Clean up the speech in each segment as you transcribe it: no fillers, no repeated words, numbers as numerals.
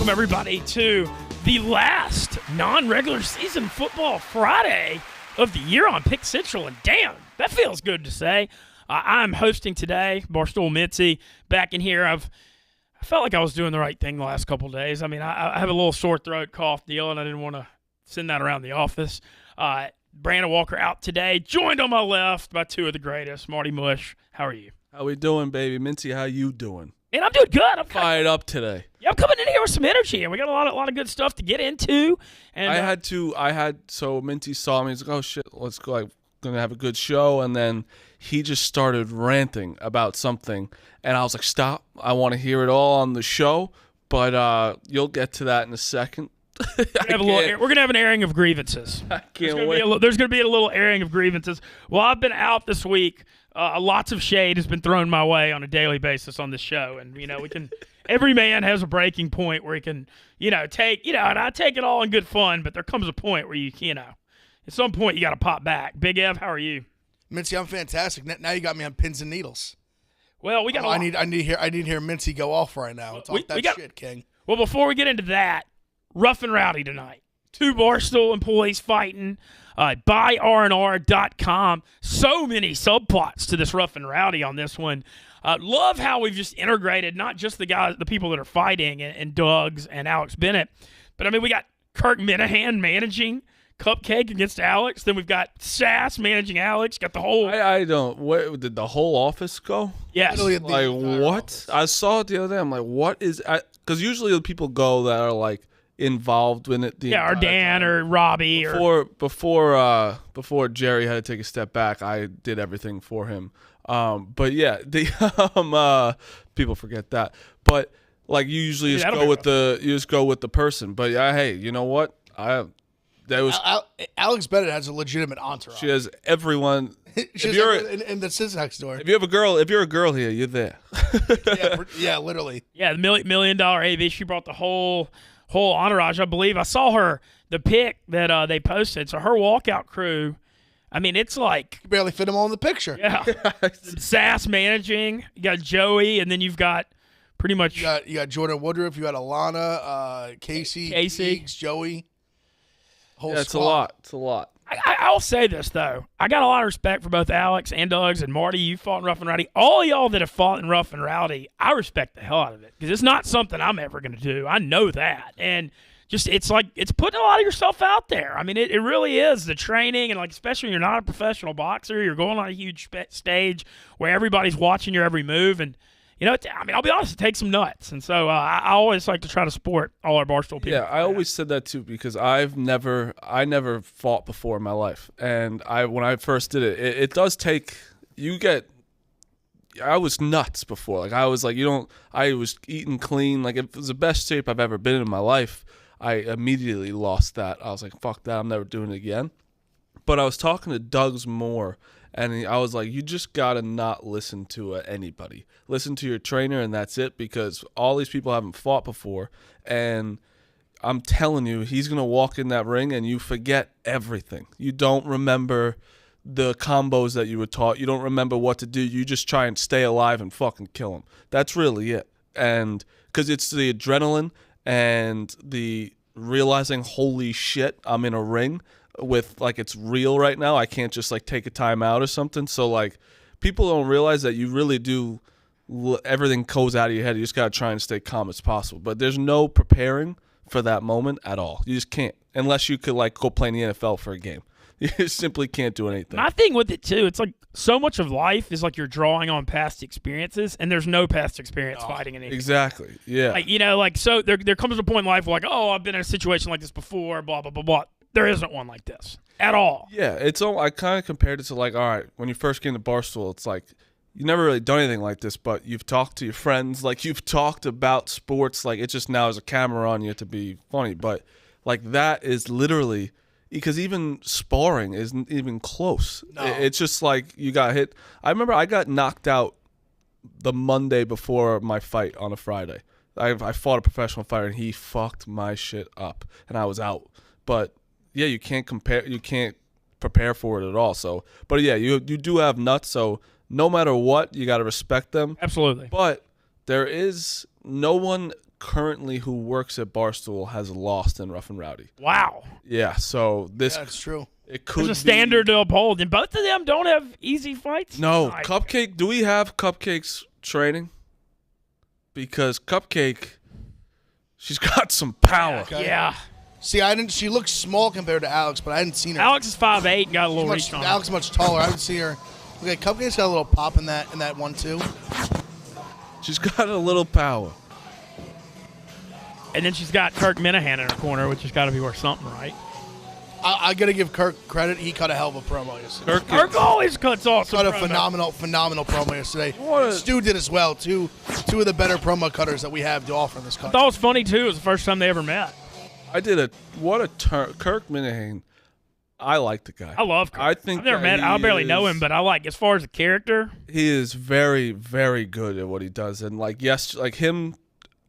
welcome everybody to the last non-regular season football Friday of the year on Pick Central. And damn, that feels good to say. I'm hosting today, Barstool Mintzy, back in here. I felt like I was doing the right thing the last couple of days. I mean, I have a little sore throat cough deal, and I didn't want to send that around the office. Brandon Walker out today, joined on my left by two of the greatest. Marty Mush, how are you? How we doing, baby? Mintzy, how you doing? Man, I'm doing good. I'm fired up today. Yeah, I'm coming in here with some energy, and we got a lot of good stuff to get into. And so Minty saw me. He's like, "Oh shit, let's go. I'm gonna have a good show." And then he just started ranting about something, and I was like, "Stop! I want to hear it all on the show." But you'll get to that in a second. We're gonna have an airing of grievances. I can't wait. There's gonna be a little airing of grievances. Well, I've been out this week. Lots of shade has been thrown my way on a daily basis on this show, and we can. Every man has a breaking point where he can, take, and I take it all in good fun, but there comes a point where at some point you got to pop back. Big Ev, how are you? Mintzy, I'm fantastic. Now you got me on pins and needles. Well, we got. I need to hear Mintzy go off right now. Talk shit, King. Well, before we get into that, rough and rowdy tonight. Two Barstool employees fighting. Buy RNR.com. So many subplots to this rough and rowdy on this one. Love how we've just integrated not just the people that are fighting and Doug's and Alex Bennett, but we got Kirk Minahan managing Cupcake against Alex. Then we've got Sass managing Alex. Got the whole. I don't. Where did the whole office go? Yes. Like what? Office. I saw it the other day. I'm like, what is? Because usually the people go that are like involved in it. Or Dan or Robbie before Jerry had to take a step back, I did everything for him. But yeah, the people forget that. But like you usually just go with the person. But yeah, hey, you know what? Alex Bennett has a legitimate entourage. She has everyone. She's in the Sysax store. If you're a girl here, you're there. yeah, literally. Yeah, the $1 million AV. She brought the whole entourage. I believe I saw the pic that they posted. So her walkout crew. It's like you barely fit them all in the picture. Yeah, Sass managing. You got Joey, and then you've got pretty much you got Jordan Woodruff. You got Alana, Casey, Eags, Joey. It's a lot. It's a lot. I'll say this though. I got a lot of respect for both Alex and Doug's and Marty. You fought in Rough and Rowdy. All y'all that have fought in Rough and Rowdy, I respect the hell out of it because it's not something I'm ever going to do. I know that, and just it's putting a lot of yourself out there. It really is the training, and especially when you're not a professional boxer, you're going on a huge stage where everybody's watching your every move, and I'll be honest, it takes some nuts, and so I always like to try to support all our Barstool people. Yeah, I always said that too because I never fought before in my life, and when I first did it, it does take I was nuts before. I was eating clean. It was the best shape I've ever been in my life. I immediately lost that. I was like, fuck that, I'm never doing it again. But I was talking to Doug's more, and I was like, you just got to not listen to anybody. Listen to your trainer, and that's it, because all these people haven't fought before. And I'm telling you, he's going to walk in that ring, and you forget everything. You don't remember the combos that you were taught. You don't remember what to do. You just try and stay alive and fucking kill him. That's really it. And because it's the adrenaline and the realizing, holy shit, I'm in a ring with it's real right now. I can't just take a time out or something. So people don't realize that you really do. Everything goes out of your head. You just got to try and stay calm as possible. But there's no preparing for that moment at all. You just can't, unless you could go play in the NFL for a game. You simply can't do anything. My thing with it too, it's so much of life is you're drawing on past experiences, and there's no past experience fighting anything. Exactly. Yeah. So there comes a point in life I've been in a situation like this before, blah blah blah blah. There isn't one like this at all. Yeah, I kind of compared it to all right, when you first came to Barstool, it's you never really done anything like this, but you've talked to your friends, you've talked about sports, it's just now there's a camera on you to be funny, but that is literally. Because even sparring isn't even close. No. It's just you got hit. I remember I got knocked out the Monday before my fight on a Friday. I fought a professional fighter, and he fucked my shit up, and I was out. But, yeah, you can't prepare for it at all. So, but, yeah, you do have nuts, so no matter what, you got to respect them. Absolutely. But there is no one currently who works at Barstool has lost in Rough and Rowdy. Wow. Yeah, so this That's true. it could There's a standard to uphold, and both of them don't have easy fights. No, Like, Cupcake. Do we have Cupcake's training? Because Cupcake, she's got some power. Okay. Yeah. See, I didn't. She looks small compared to Alex, but I hadn't seen her. Alex is 5'8" and got a little reach on her. Alex is much taller. I haven't seen her. Okay, Cupcake's got a little pop in that one too. She's got a little power. And then she's got Kirk Minahan in her corner, which has got to be worth something, right? I gotta give Kirk credit. He cut a hell of a promo yesterday. Kirk always cuts off. Cut a phenomenal promo yesterday. Stu did as well. Two of the better promo cutters that we have to offer in this I country. thought it was funny, too. It was the first time they ever met. I did a Kirk Minahan. I like the guy. I love Kirk. I think I've never that met. I he barely know is- him, but I like as far as a character. He is very, very good at what he does, and like him.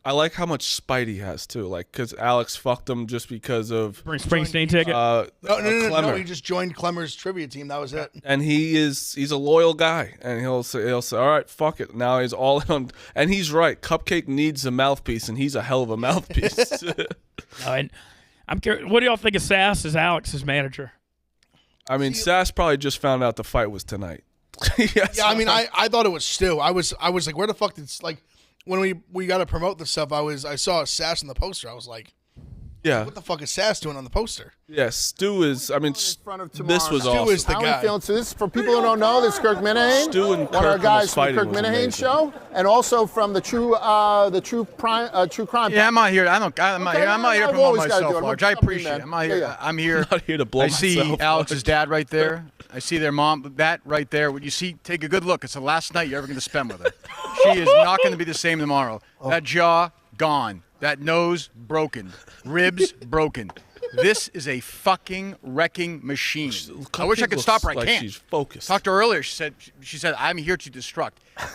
I like how much spite he has too. Like, because Alex fucked him just because of Springsteen ticket. No. Clemmer. He just joined Clemmer's trivia team. That was it. And he's a loyal guy, and he'll say, all right, fuck it. Now he's all in on, and he's right. Cupcake needs a mouthpiece, and he's a hell of a mouthpiece. And I'm curious. What do y'all think of Sass as Alex's manager? I mean, Sass probably just found out the fight was tonight. Yeah, I mean, I thought it was Stu. I was like, where the fuck did like when we got to promote this stuff? I saw Sass on the poster. I was like, yeah, what the fuck is Sass doing on the poster? yeah. Stu is. I mean, this was Stu awesome. is the How guy. we feeling? So this, for people who don't know, this is Kirk Minahan, Stu and one of our Kirk guys from fighting the Kirk was Minahan amazing. show, and also from the true crime. Yeah, I'm not here. I'm not here. I'm not here to I've promote always gotta myself, do it. I'm a Large. I company appreciate it. man. I'm not here. Yeah. I'm here. Not here to blow I see myself. Alex's dad right there. I see their mom. That right there. What you see, take a good look. It's the last night you're ever going to spend with her. She is not going to be the same tomorrow. That jaw gone. That nose broken. Ribs broken. This is a fucking wrecking machine. I wish I could stop her. I like can't. She's focused. Talked to her earlier. She said, I'm here to destruct.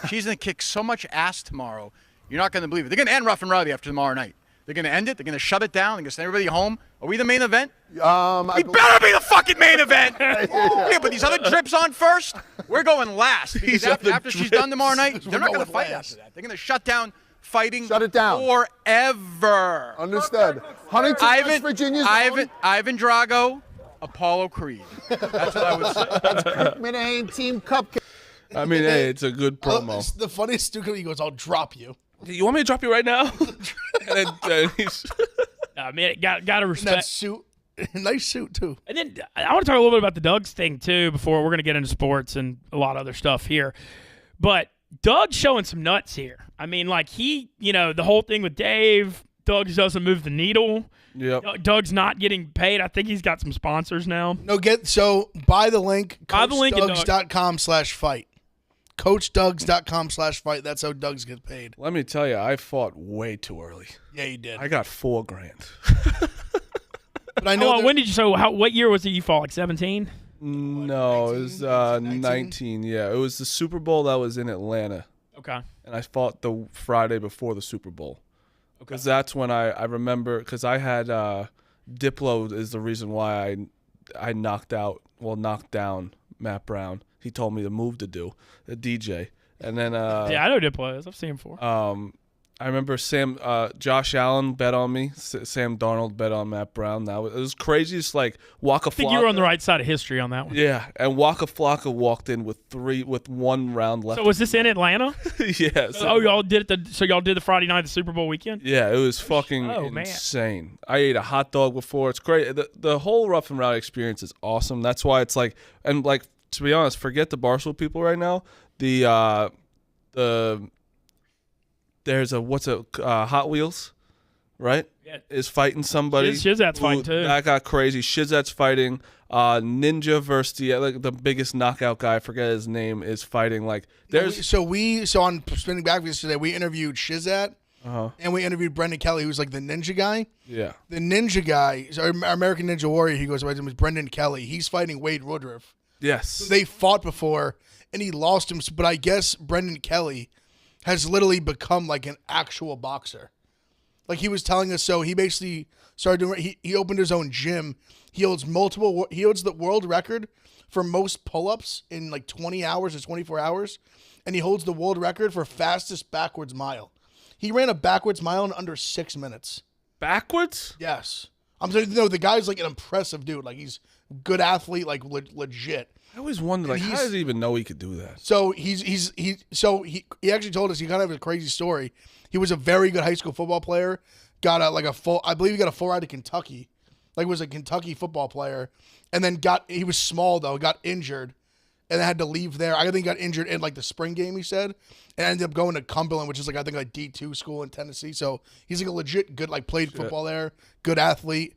She's going to kick so much ass tomorrow. You're not going to believe it. They're going to end Rough and Rowdy after tomorrow night. They're going to end it. They're going to shut it down. They're going to send everybody home. Are we the main event? We better be the fucking main event. Yeah, but these other drips on first. We're going last. Because These after other she's done tomorrow night, We're they're not going going to fight last. after that. They're going to shut down fighting Shut it down. forever. Understood. Huntington, West Virginia's own Ivan Drago, Apollo Creed. That's what I would say. Kirk Minahan Team Cupcake. I mean, hey, it's a good promo. The funniest Stu, he goes, "I'll drop you." You want me to drop you right now? and then he's I mean, got to In respect. that suit, nice suit too. And then I want to talk a little bit about the Doug's thing, too, before we're going to get into sports and a lot of other stuff here. But Doug's showing some nuts here. I mean, like the whole thing with Dave, Doug doesn't move the needle. Yep. Doug's not getting paid. I think he's got some sponsors now. No, buy the link. Buy the link at CoachDugs.com/fight. CoachDugs.com/fight. That's how Doug's get paid. Let me tell you, I fought way too early. Yeah, you did. I got $4,000. But I know When did you? So, what year was it you fought? Like 17? No, it was 19. Yeah, it was the Super Bowl that was in Atlanta, Okay. and I fought the Friday before the Super Bowl. Because that's when I remember, because I had Diplo is the reason why I knocked down Matt Brown. He told me the move to do, the DJ. And then Yeah, I know Diplo is. I've seen him before. I remember Josh Allen bet on me. Sam Darnold bet on Matt Brown. It was crazy. It's like Waka Flocka. I think you were on the right side of history on that one. Yeah, and Waka Flocka walked in with 1 round left. So was this in Atlanta? Yeah. Oh, y'all did it. So y'all did the Friday night, the Super Bowl weekend. Yeah, it was fucking man. insane. I ate a hot dog before. It's great. The whole Rough and Rowdy experience is awesome. That's why it's like, and like, to be honest, forget the Barstool people right now. There's a Hot Wheels, right? Yeah. Is fighting somebody. Shizat's fighting too. That got crazy. Shizat's fighting. Ninja versus the biggest knockout guy. I forget his name. Is fighting. Like there's. So on Spinning Back yesterday, we interviewed Shizat, and we interviewed Brendan Kelly, who's like the ninja guy. Yeah. The ninja guy, our American Ninja Warrior, he goes by his name is Brendan Kelly. He's fighting Wade Woodruff. Yes. They fought before, and he lost him. But I guess Brendan Kelly has literally become like an actual boxer. Like he was telling us, so he basically started doing. He opened his own gym. He holds the world record for most pull-ups in like 20 hours or 24 hours, and he holds the world record for fastest backwards mile. He ran a backwards mile in under 6 minutes. Backwards? Yes. I'm saying, no, the guy's like an impressive dude. Like he's a good athlete, like legit. I always wondered, like, how does he even know he could do that? So he actually told us he kind of has a crazy story. He was a very good high school football player. Got I believe he got a full ride to Kentucky. Like was a Kentucky football player, and then he was small though, got injured, and had to leave there. I think he got injured in like the spring game, he said, and ended up going to Cumberland, which is like I think like D2 school in Tennessee. So he's like a legit good, like played football there, good athlete.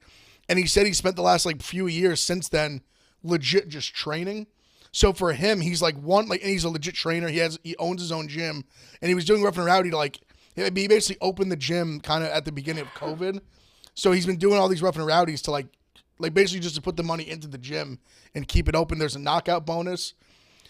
And he said he spent the last like few years since then legit just training. So for him, he's like and he's a legit trainer. He owns his own gym, and he was doing Rough and Rowdy to like he basically opened the gym kind of at the beginning of COVID. So he's been doing all these Rough and Rowdies to like basically just to put the money into the gym and keep it open. There's a knockout bonus.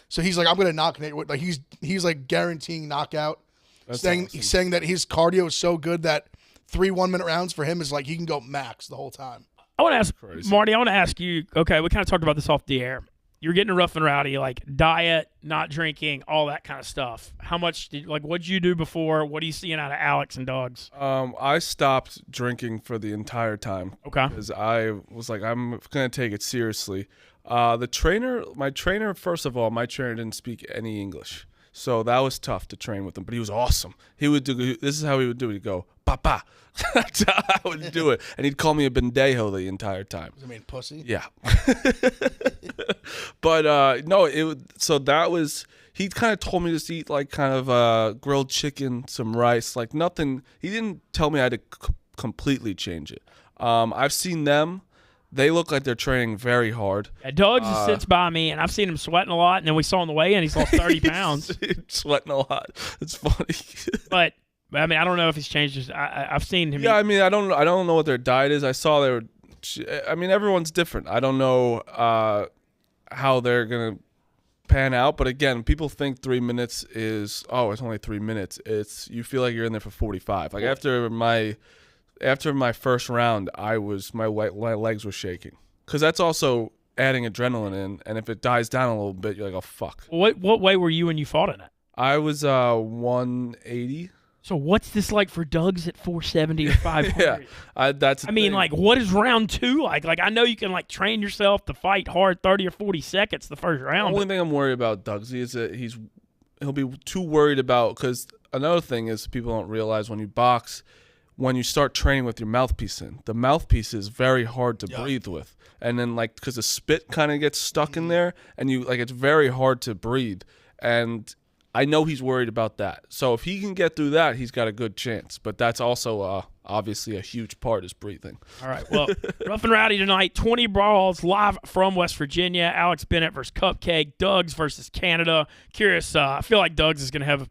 So he's like, I'm gonna knock Nate. Like he's like guaranteeing knockout. He's saying that his cardio is so good that 3 1-minute rounds for him is like he can go max the whole time. I want to ask Marty. I want to ask you. Okay, we kind of talked about this off the air. You're getting a Rough and Rowdy, like diet, not drinking, all that kind of stuff. How much what'd you do before? What are you seeing out of Alex and Doug's? I stopped drinking for the entire time. Okay. Because I was like, I'm gonna take it seriously. My trainer, first of all, my trainer didn't speak any English, so that was tough to train with him. But he was awesome. He would do. This is how he would do it. He'd go, "Papa." That's how I would do it, and he'd call me a bendejo the entire time. Does it mean pussy? Yeah. But no, so that was. He kind of told me to eat like kind of grilled chicken, some rice, like nothing. He didn't tell me I had to completely change it. I've seen them. They look like they're training very hard. Yeah, Doug just sits by me, and I've seen him sweating a lot, and then we saw on the way in he's lost 30 pounds. Sweating a lot. It's funny. But I mean, I don't know if he's changed his. I've seen him. Yeah, I mean, I don't know what their diet is. I saw they were. I mean, everyone's different. I don't know how they're gonna pan out. But again, people think 3 minutes is it's only 3 minutes. It's you feel like you're in there for 45. Like after my first round, my legs were shaking because that's also adding adrenaline in. And if it dies down a little bit, you're like, oh fuck. What weight were you when you fought in it? I was 180. So what's this like for Doug's at 470 or 500? Yeah, I mean, like, what is round 2 like? Like, I know you can like train yourself to fight hard 30 or 40 seconds the first round. The only thing I'm worried about Doug's is that he'll be too worried about because another thing is people don't realize when you box, when you start training with your mouthpiece in, the mouthpiece is very hard to breathe with, and then like because the spit kind of gets stuck in there, and it's very hard to breathe, and I know he's worried about that. So if he can get through that, he's got a good chance. But that's also obviously a huge part is breathing. All right. Well, Rough and Rowdy tonight, 20 brawls live from West Virginia. Alex Bennett versus Cupcake. Doug's versus Canada. Curious. I feel like Doug's is going to have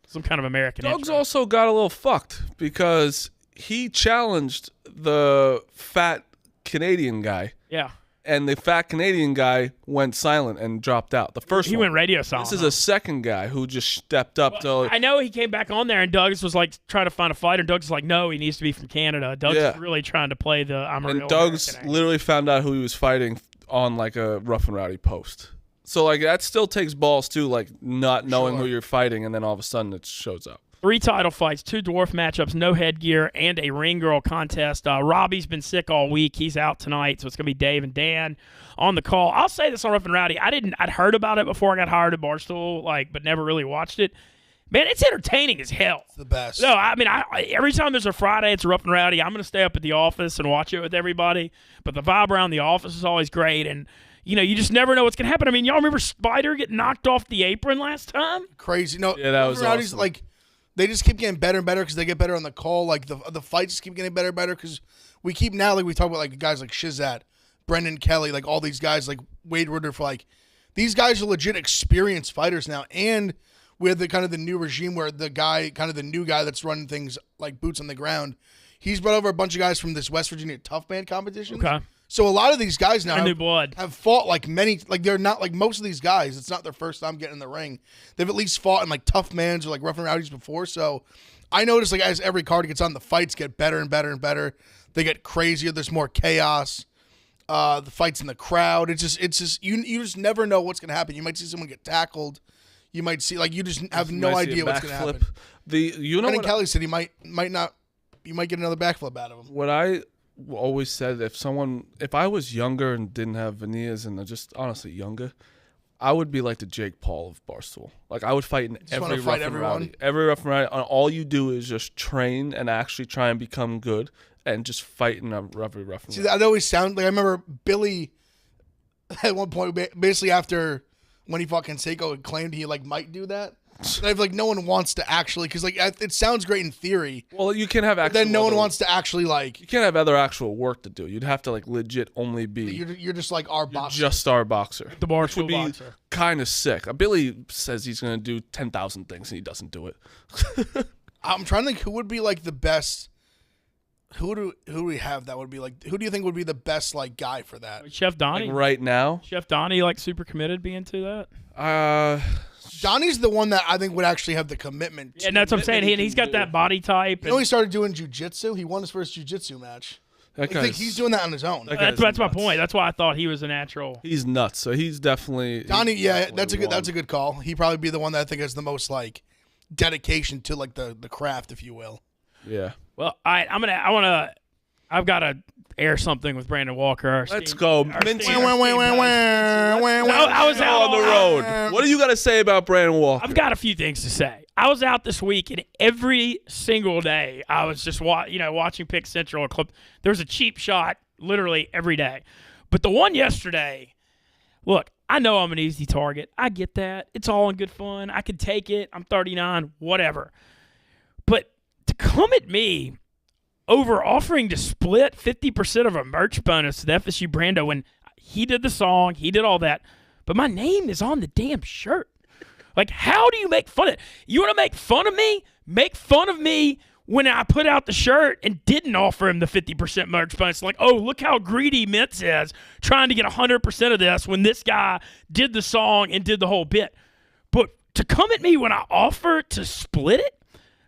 some kind of American Doug's intro. also got a little fucked because he challenged the fat Canadian guy. Yeah. And the fat Canadian guy went silent and dropped out. The first he one. went radio silent. This is a second guy who just stepped up. I know he came back on there, and Doug's was like trying to find a fighter. Doug's was like, no, he needs to be from Canada. Doug's really trying to play the I'm a real Doug's American literally found out who he was fighting on like a Rough and Rowdy post. So like that still takes balls too, like not knowing who you're fighting, and then all of a sudden it shows up. 3 title fights, 2 dwarf matchups, no headgear, and a ring girl contest. Robbie's been sick all week. He's out tonight, so it's going to be Dave and Dan on the call. I'll say this on Rough and Rowdy. I'd heard about it before I got hired at Barstool, but never really watched it. Man, it's entertaining as hell. It's the best. No, I mean, every time there's a Friday, it's a Rough and Rowdy. I'm going to stay up at the office and watch it with everybody. But the vibe around the office is always great, and you just never know what's going to happen. I mean, y'all remember Spider getting knocked off the apron last time? Crazy. No, yeah, that was awesome. Like, they just keep getting better and better because they get better on the call. Like the fights just keep getting better and better because we keep now we talk about like guys like Shizat, Brendan Kelly, like all these guys like Wade Rudolph. Like these guys are legit experienced fighters now, and we have the kind of the new regime where the new guy that's running things like boots on the ground. He's brought over a bunch of guys from this West Virginia tough man competition. Okay. So a lot of these guys now new blood. have fought they're not like most of these guys. It's not their first time getting in the ring. They've at least fought in like tough mans or like Rough and Rowdies before. So I notice like as every card gets on, the fights get better and better and better. They get crazier. There's more chaos. The fights in the crowd. It's just you just never know what's gonna happen. You might see someone get tackled. you might see, like, you just have You no might see a idea what's going to backflip. happen. You know Brendan what? Kelly said he might not. You might get another backflip out of him. What I always said, if I was younger and didn't have veneers and just honestly younger, I would be like the Jake Paul of Barstool. Like, I would fight in wanna every fight rough and everyone? rowdy. Every rough and rowdy. And all you do is just train and actually try and become good and just fight in a rough and See, rowdy. that always sound like, I remember Billy at one point, basically after when he fought Canseco, had claimed he like might do that. And I feel like no one wants to actually, because like it sounds great in theory, Well, you can have but actual then no one other- wants to actually like. You can't have other actual work to do. You'd have to like legit only be You're just like our boss. just our boxer. The Which would Barstool be boxer. kind of sick. Billy says he's going to do 10,000 things and he doesn't do it. I'm trying to think who would be like the best. Who do we have that would be like? Who do you think would be the best like guy for that? Chef Donnie. Like right now, Chef Donnie, like super committed being to that. Donnie's the one that I think would actually have the commitment. Yeah, and that's what I'm saying. He's got that body type. You know, he started doing jujitsu. He won his first jujitsu match. I think he's doing that on his own. That guy's That's my nuts. point. That's why I thought he was a natural. He's nuts. So he's definitely Donnie, he's yeah, definitely that's a one. good call. He'd probably be the one that I think has the most like dedication to like the craft, if you will. Yeah. Well, I've got to air something with Brandon Walker. our Let's esteemed- go. our Mintzy. esteemed- I was out On the road. What do you got to say about Brandon Walker? I've got a few things to say. I was out this week, and every single day I was just watching Pick Central. There was a cheap shot literally every day. But the one yesterday, look, I know I'm an easy target. I get that. It's all in good fun. I can take it. I'm 39, whatever. But to come at me over offering to split 50% of a merch bonus to the FSU Brando when he did the song, he did all that, but my name is on the damn shirt. Like, how do you make fun of it? You want to make fun of me? Make fun of me when I put out the shirt and didn't offer him the 50% merch bonus. Like, oh, look how greedy Mintzy is trying to get 100% of this when this guy did the song and did the whole bit. But to come at me when I offer to split it,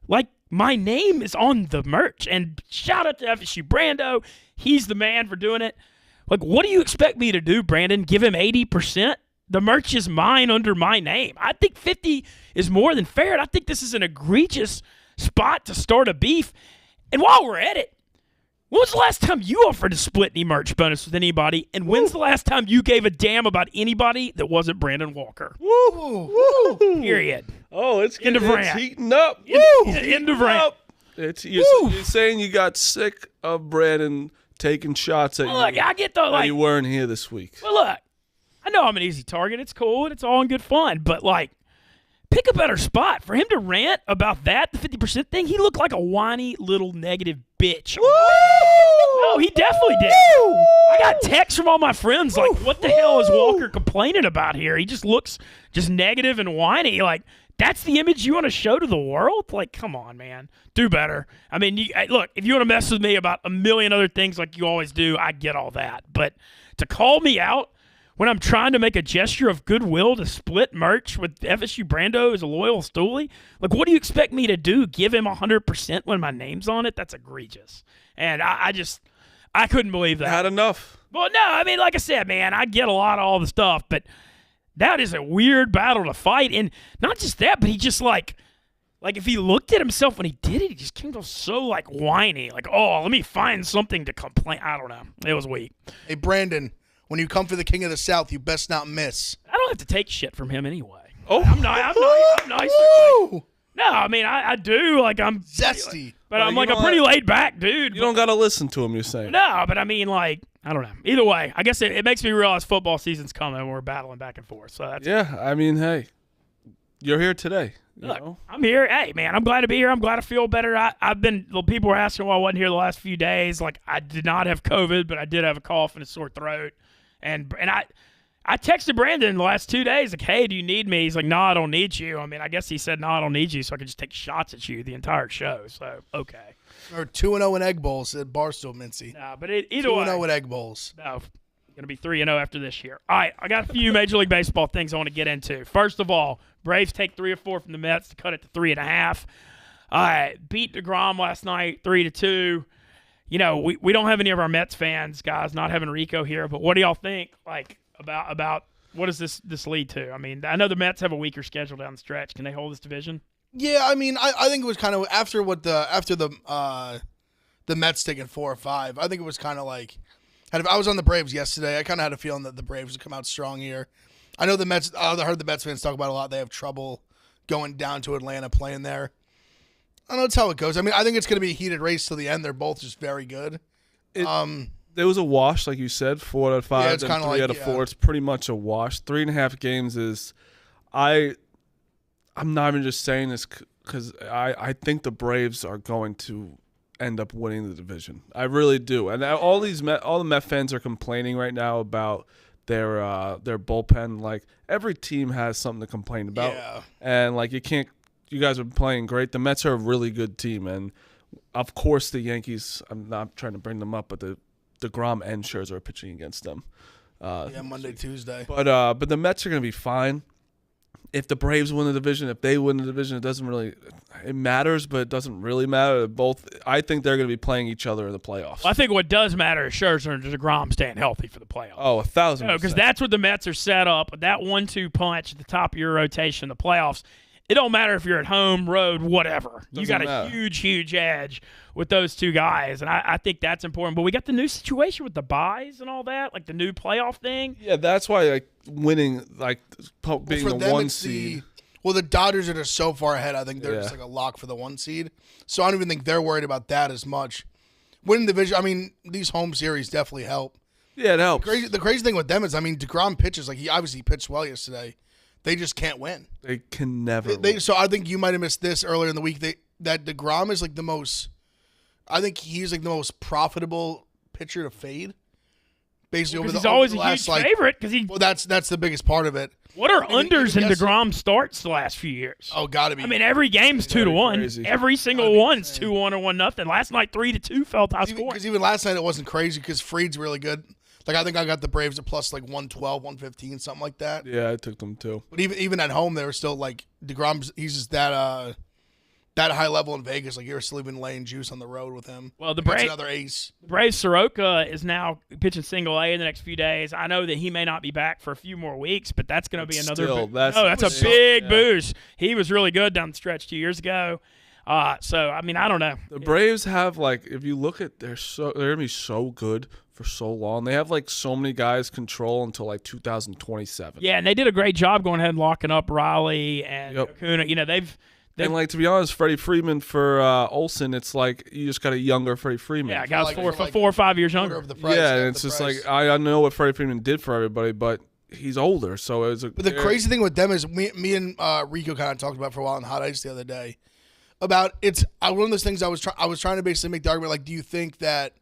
like, my name is on the merch. And shout out to FSU Brando. He's the man for doing it. Like, what do you expect me to do, Brandon? Give him 80%? The merch is mine under my name. I think 50 is more than fair. And I think this is an egregious spot to start a beef. And while we're at it, when was the last time you offered to split any merch bonus with anybody? And when's the last time you gave a damn about anybody that wasn't Brandon Walker? Woo! Period. Oh, it's End of it's rant. heating up. End of rant. You're saying you got sick of Brandon taking shots at you. Look, I get the that like. you weren't here this week. Well, look, I know I'm an easy target. It's cool and it's all in good fun. But like, pick a better spot for him to rant about that. The 50% thing. He looked like a whiny little negative bitch. No, he definitely did. I got texts from all my friends like, what the hell is Walker complaining about here? He just looks just negative and whiny. Like, that's the image you want to show to the world? Like, come on, man. Do better. I mean, look, if you want to mess with me about a million other things like you always do, I get all that. But to call me out when I'm trying to make a gesture of goodwill to split merch with FSU Brando as a loyal stoolie, like, what do you expect me to do? Give him 100% when my name's on it? That's egregious. And I couldn't believe that. Had enough. Well, no, I mean, like I said, man, I get a lot of all the stuff, but that is a weird battle to fight. And not just that, but he just like if he looked at himself when he did it, he just came off so like whiny. Like, oh, let me find something to complain. I don't know. It was weak. Hey, Brandon, when you come for the King of the South, you best not miss. I don't have to take shit from him anyway. Oh, I'm nice. Woo! No, I mean, I do. Like, I'm Zesty. but Well, I'm you like a don't pretty have- laid back dude. you don't got to listen to him, you're saying. No, but I mean, like, I don't know. Either way, I guess it makes me realize football season's coming and we're battling back and forth. So that's Yeah, I mean, hey, you're here today. You Look, know? I'm here. Hey, man, I'm glad to be here. I'm glad to feel better. People were asking why I wasn't here the last few days. Like, I did not have COVID, but I did have a cough and a sore throat. And I texted Brandon the last 2 days, like, hey, do you need me? He's like, no, I don't need you. I mean, I guess he said, no, I don't need you, so I could just take shots at you the entire show. So, okay. Or 2-0 in egg bowls at Barstool, Mintzy. Nah, but either 2-0 way. in egg bowls. No, going to be 3-0 after this year. All right, I got a few Major League Baseball things I want to get into. First of all, Braves take 3 or 4 from the Mets to cut it to 3.5. All right, beat DeGrom last night 3-2. You know, we don't have any of our Mets fans, guys, not having Rico here, but what do y'all think, like, about what does this lead to? I mean, I know the Mets have a weaker schedule down the stretch. Can they hold this division? Yeah, I mean, I think it was kind of after the Mets taking 4 or 5. I think it was kind of like, I was on the Braves yesterday. I kind of had a feeling that the Braves would come out strong here. I know the Mets. I heard the Mets fans talk about it a lot. They have trouble going down to Atlanta playing there. I don't know. That's how it goes. I mean, I think it's going to be a heated race to the end. They're both just very good. There was a wash, like you said, 4 out of 5, it's then kinda 3 like, out of 4. It's pretty much a wash. 3.5 games is, I'm not even just saying this because I think the Braves are going to end up winning the division. I really do. And all the Met fans are complaining right now about their bullpen. Like, every team has something to complain about. Yeah. And like, you guys are playing great. The Mets are a really good team, and of course the Yankees, I'm not trying to bring them up, but the DeGrom and Scherzer are pitching against them. Monday, Tuesday. But the Mets are going to be fine. If the Braves win the division, if they win the division, it matters, but it doesn't really matter. I think they're going to be playing each other in the playoffs. Well, I think what does matter is Scherzer and DeGrom staying healthy for the playoffs. Oh, 1,000%. Because that's what the Mets are set up. That 1-2 punch at the top of your rotation, the playoffs. It don't matter if you're at home, road, whatever. You got a huge edge with those two guys, and I think that's important. But we got the new situation with the buys and all that, like the new playoff thing. Yeah, that's why winning, being the them, 1 seed. The Dodgers are just so far ahead. I think they're just like a lock for the 1 seed. So I don't even think they're worried about that as much. Winning the division, I mean, these home series definitely help. Yeah, it helps. The crazy thing with them is, I mean, DeGrom pitches, like he obviously pitched well yesterday. They just can't win. They can never win. So I think you might have missed this earlier in the week. That DeGrom is like the most. I think he's like the most profitable pitcher to fade. Basically, He's always a huge favorite because he. Well, that's the biggest part of it. What are unders in DeGrom starts the last few years? Oh, gotta be. I mean, every game's 2-1. Crazy. Every single one's 2-1 or 1-0. Last night 3-2 felt high score. Because even last night it wasn't crazy because Fried's really good. Like, I think I got the Braves at plus like 112, 115, something like that. Yeah, I took them too. But even at home, they were still like DeGrom's. He's just that high level in Vegas. Like, you're still even laying juice on the road with him. Well, the Braves, Braves, another ace. The Braves Soroka is now pitching single A in the next few days. I know that he may not be back for a few more weeks, but that's going to be another. That's a big boost. He was really good down the stretch 2 years ago. So I mean, I don't know. The Braves have if you look at they're gonna be so good for so long. They have so many guys control until 2027. Yeah, and they did a great job going ahead and locking up Riley and Acuna. You know, they've and to be honest, Freddie Freeman for Olsen, it's you just got a younger Freddie Freeman. Yeah, guys 4 or 5 years younger. And it's just I know what Freddie Freeman did for everybody, but he's older, so it was. But the crazy thing with them is me and Rico kind of talked about for a while on Hot Ice the other day. About one of those things I was trying to basically make the argument do you think that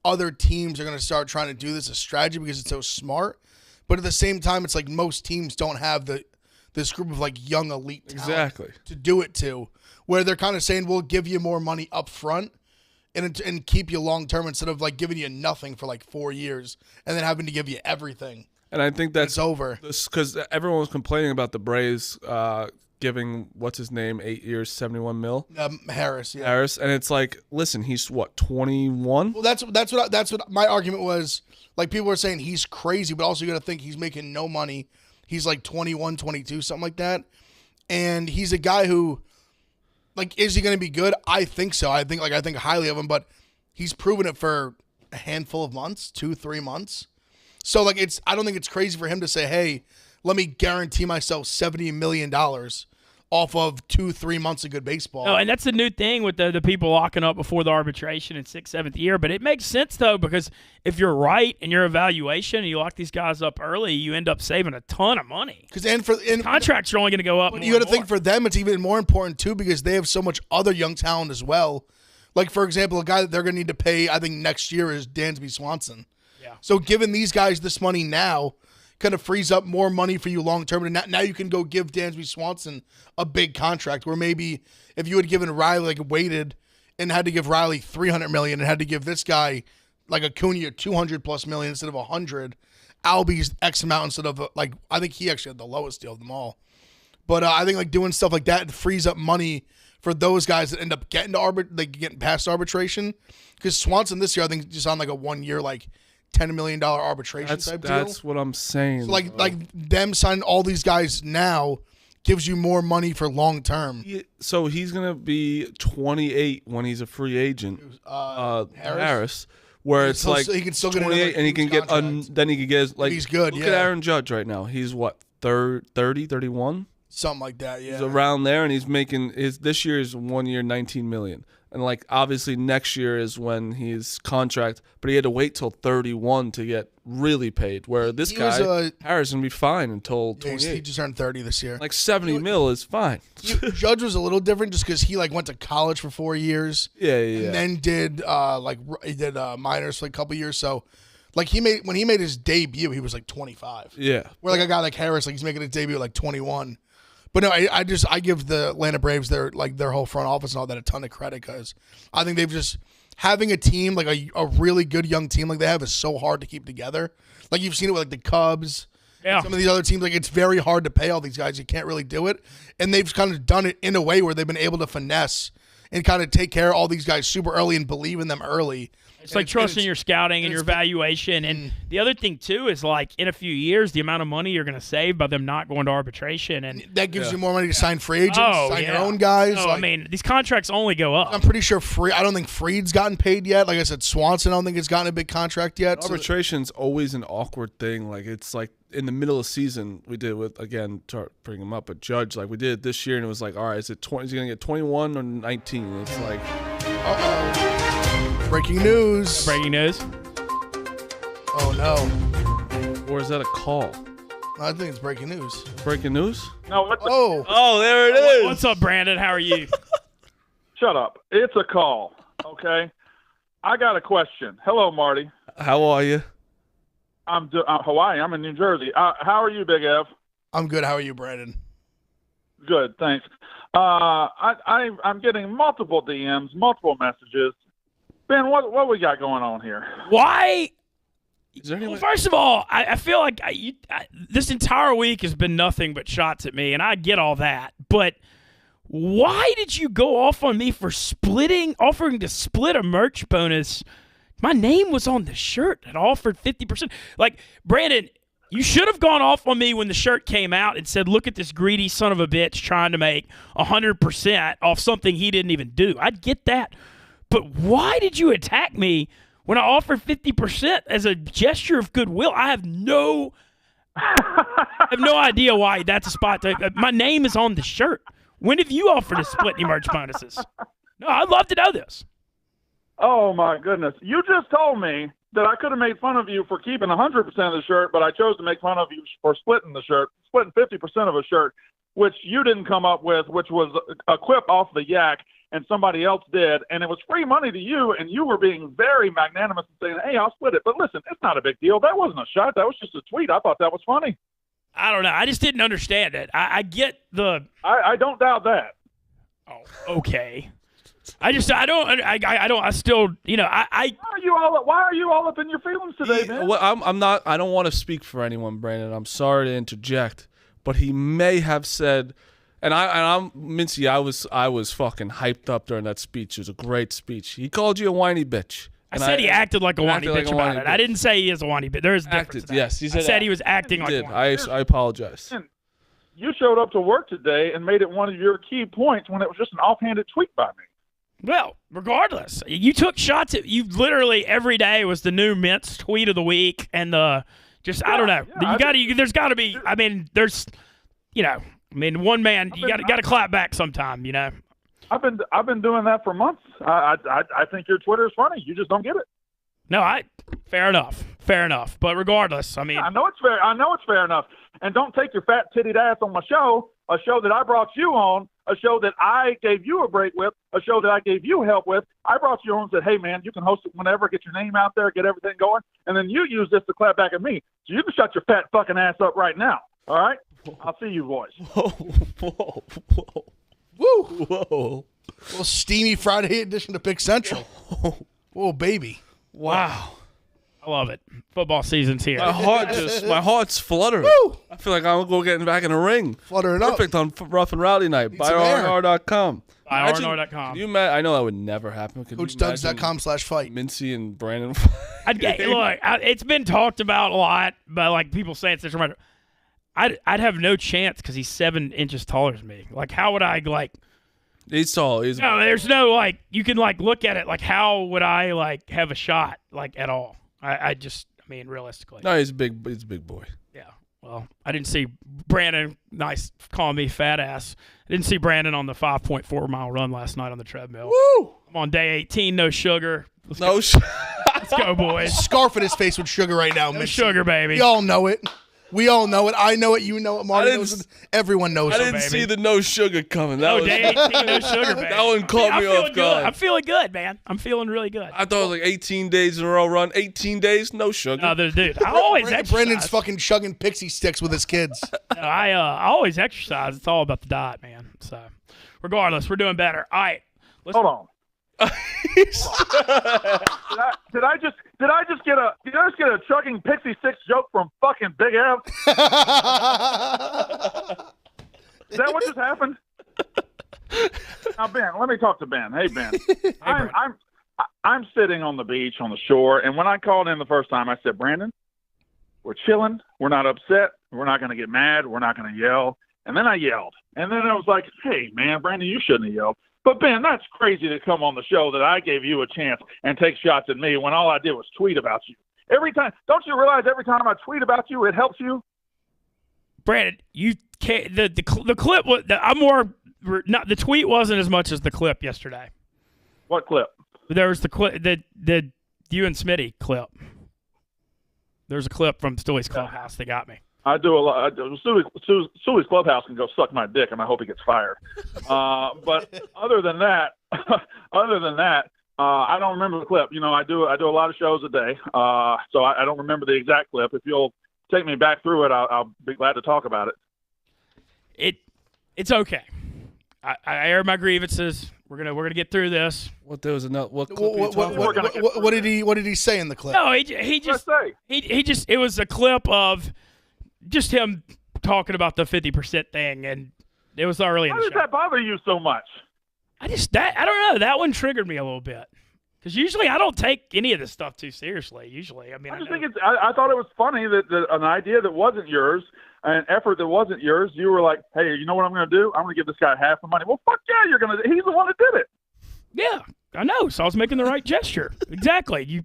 other teams are going to start trying to do this as strategy because it's so smart, but at the same time it's most teams don't have this group of young elite talent to do it to, where they're kind of saying we'll give you more money up front and keep you long term instead of giving you nothing for 4 years and then having to give you everything. And I think that's over because everyone was complaining about the Braves. Giving what's his name 8 years, $71 million. Harris, yeah. Harris, and it's listen, he's what 21. Well, that's what my argument was. People were saying he's crazy, but also you got to think he's making no money. He's 21, 22, something like that, and he's a guy who, is he going to be good? I think so. I think highly of him, but he's proven it for a handful of months, 2-3 months. So I don't think it's crazy for him to say, hey, let me guarantee myself $70 million off of 2-3 months of good baseball. No, and that's the new thing with the people locking up before the arbitration in 6th, 7th year. But it makes sense, though, because if you're right in your evaluation and you lock these guys up early, you end up saving a ton of money. Contracts are only going to go up. But you got to think for them, it's even more important, too, because they have so much other young talent as well. For example, a guy that they're going to need to pay, I think, next year is Dansby Swanson. Yeah. So giving these guys this money now kind of frees up more money for you long term, and now you can go give Dansby Swanson a big contract. Where maybe if you had given Riley waited and had to give Riley $300 million and had to give this guy Acuna $200+ million instead of $100, Albie's X amount instead of I think he actually had the lowest deal of them all. But I think doing stuff like that frees up money for those guys that end up getting to getting past arbitration. Because Swanson this year I think just on a 1 year $10 million arbitration type deal. That's what I'm saying. So like them signing all these guys now gives you more money for long term. So he's gonna be 28 when he's a free agent. Harris. Where it's like he can still get 28, and he can get then he can get like he's good. Look at Aaron Judge right now. He's what 30, 31, something like that. Yeah, he's around there, and he's making this year is 1 year, $19 million, and like obviously next year is when his contract. But he had to wait till 31 to get really paid. Where this guy Harris gonna be fine until 28. He just turned 30 this year. Like 70 mil is fine. Judge was a little different just because he like went to college for 4 years. Yeah. And then did minors for like a couple years. So like when he made his debut, he was like 25. Yeah. Where like a guy like Harris, like he's making his debut at like 21. But no, I give the Atlanta Braves their whole front office and all that a ton of credit because I think they've just having a team like a really good young team like they have is so hard to keep together. Like you've seen it with like the Cubs. Yeah. Some of these other teams, like it's very hard to pay all these guys. You can't really do it. And they've kind of done it in a way where they've been able to finesse and kind of take care of all these guys super early and believe in them early. It's like trusting your scouting and your evaluation. And the other thing, too, is like in a few years, the amount of money you're going to save by them not going to arbitration. And that gives you more money to sign free agents, sign your own guys. I mean, these contracts only go up. I'm pretty sure I don't think Fried's gotten paid yet. Like I said, Swanson, I don't think has gotten a big contract yet. Arbitration's always an awkward thing. Like it's like in the middle of the season, we did with, again, to bring him up, but Judge, like we did it this year, and it was like, all right, is it 20? Is he going to get 21 or 19? It's like, Breaking news. Breaking news. Oh, no. Or is that a call? I think it's breaking news. Breaking news? No. Oh, there it is. What's up, Brandon? How are you? Shut up. It's a call, okay? I got a question. Hello, Marty. How are you? I'm Hawaii. I'm in New Jersey. How are you, Big Ev? I'm good. How are you, Brandon? Good, thanks. I'm getting multiple DMs, multiple messages. Ben, what we got going on here? Why? Is there Well, first of all, I feel like this entire week has been nothing but shots at me, and I get all that. But why did you go off on me for offering to split a merch bonus? My name was on the shirt and offered 50%. Like, Brandon, you should have gone off on me when the shirt came out and said, look at this greedy son of a bitch trying to make 100% off something he didn't even do. I'd get that. But why did you attack me when I offered 50% as a gesture of goodwill? I have no idea why that's a spot. My name is on the shirt. When have you offered to split any merch bonuses? No, I'd love to know this. Oh, my goodness. You just told me that I could have made fun of you for keeping 100% of the shirt, but I chose to make fun of you for splitting the shirt, splitting 50% of a shirt, which you didn't come up with, which was a quip off the yak, and somebody else did, and it was free money to you, and you were being very magnanimous and saying, hey, I'll split it. But listen, it's not a big deal. That wasn't a shot. That was just a tweet. I thought that was funny. I don't know. I just didn't understand it. I get the... I don't doubt that. Oh, okay. I still, you know, Why are you all up in your feelings today, man? Well, I'm not. I don't want to speak for anyone, Brandon. I'm sorry to interject, but he may have said, and I'm Mintzy. I was fucking hyped up during that speech. It was a great speech. He called you a whiny bitch. I said he acted like a whiny bitch about it. I didn't say he is a whiny bitch. There is a difference. Yes, he said. I said he was acting like one. I apologize. You showed up to work today and made it one of your key points when it was just an offhanded tweet by me. Well, regardless, you took shots at you. Literally every day was the new Mintz tweet of the week, and I don't know. Yeah, there's got to be. I mean, there's, one man. You got to clap back sometime. You know. I've been doing that for months. I think your Twitter is funny. You just don't get it. No, fair enough. But regardless, I mean, I know it's fair enough. And don't take your fat tittied ass on my show, a show that I brought you on, a show that I gave you a break with, a show that I gave you help with. I brought you on and said, hey, man, you can host it whenever, get your name out there, get everything going. And then you use this to clap back at me. So you can shut your fat fucking ass up right now. All right? I'll see you boys. Whoa. Woo! A little steamy Friday edition of Pick Central. Whoa, baby. Wow. I love it. Football season's here. My heart's fluttering. Woo! I feel like I'm going getting back in the ring. Fluttering up. Perfect on Rough and Rowdy night. some air. BuyRR.com. BuyRR.com. I know that would never happen. CoachDugs.com/fight. Mintzy and Brandon. It's been talked about a lot, but like people say it's just I'd have no chance because he's 7 inches taller than me. Like, how would I like? He's tall. No, there's no like. You can like look at it like, how would I like have a shot like at all? I mean, realistically. No, he's a big boy. Yeah. Well, I didn't see Brandon. Nice calling me fat ass. I didn't see Brandon on the 5.4 mile run last night on the treadmill. Woo! I'm on day 18. No sugar. Let's go, boys. Scarf in his face with sugar right now, No sugar, baby. We all know it. We all know it. I know it. You know it. Marty knows it. Everyone knows it. I didn't see the no sugar coming. Day 18, no sugar, baby. That one caught me off guard. I'm feeling good, man. I'm feeling really good. I thought it was like 18 days in a row run. 18 days, no sugar. No, dude. I always exercise. Brandon's fucking chugging pixie sticks with his kids. I always exercise. It's all about the diet, man. So, regardless, we're doing better. All right. Hold on. did I just get a chugging pixie sticks joke from fucking Big Ev? Is that what just happened? Now, Ben, let me talk to Ben. Hey, Ben. I'm sitting on the beach on the shore, and when I called in the first time, I said, Brandon, we're chilling. We're not upset. We're not going to get mad. We're not going to yell. And then I yelled. And then I was like, hey, man, Brandon, you shouldn't have yelled. But, Ben, that's crazy to come on the show that I gave you a chance and take shots at me when all I did was tweet about you. Every time, don't you realize every time I tweet about you, it helps you? Brandon, you can't, the clip was, the tweet wasn't as much as the clip yesterday. What clip? There was the clip, the you and Smitty clip. There's a clip from Stewie's Clubhouse that got me. I do a lot. Stewie's Clubhouse can go suck my dick, and I hope he gets fired. But other than that, I don't remember the clip. You know, I do a lot of shows a day, so I don't remember the exact clip. If you'll take me back through it, I'll be glad to talk about it. It's okay. I aired my grievances. We're gonna get through this. What there was another what clip you talking about? What did he say in the clip? No, he just it was a clip of just him talking about the 50% thing, and it was early in the show. Why does that bother you so much? I don't know. That one triggered me a little bit. Because usually I don't take any of this stuff too seriously. I thought it was funny that an idea that wasn't yours, an effort that wasn't yours, you were like, hey, you know what I'm going to do? I'm going to give this guy half the money. Well, fuck yeah, you're going to. He's the one that did it. Yeah, I know. So I was making the right gesture. Exactly.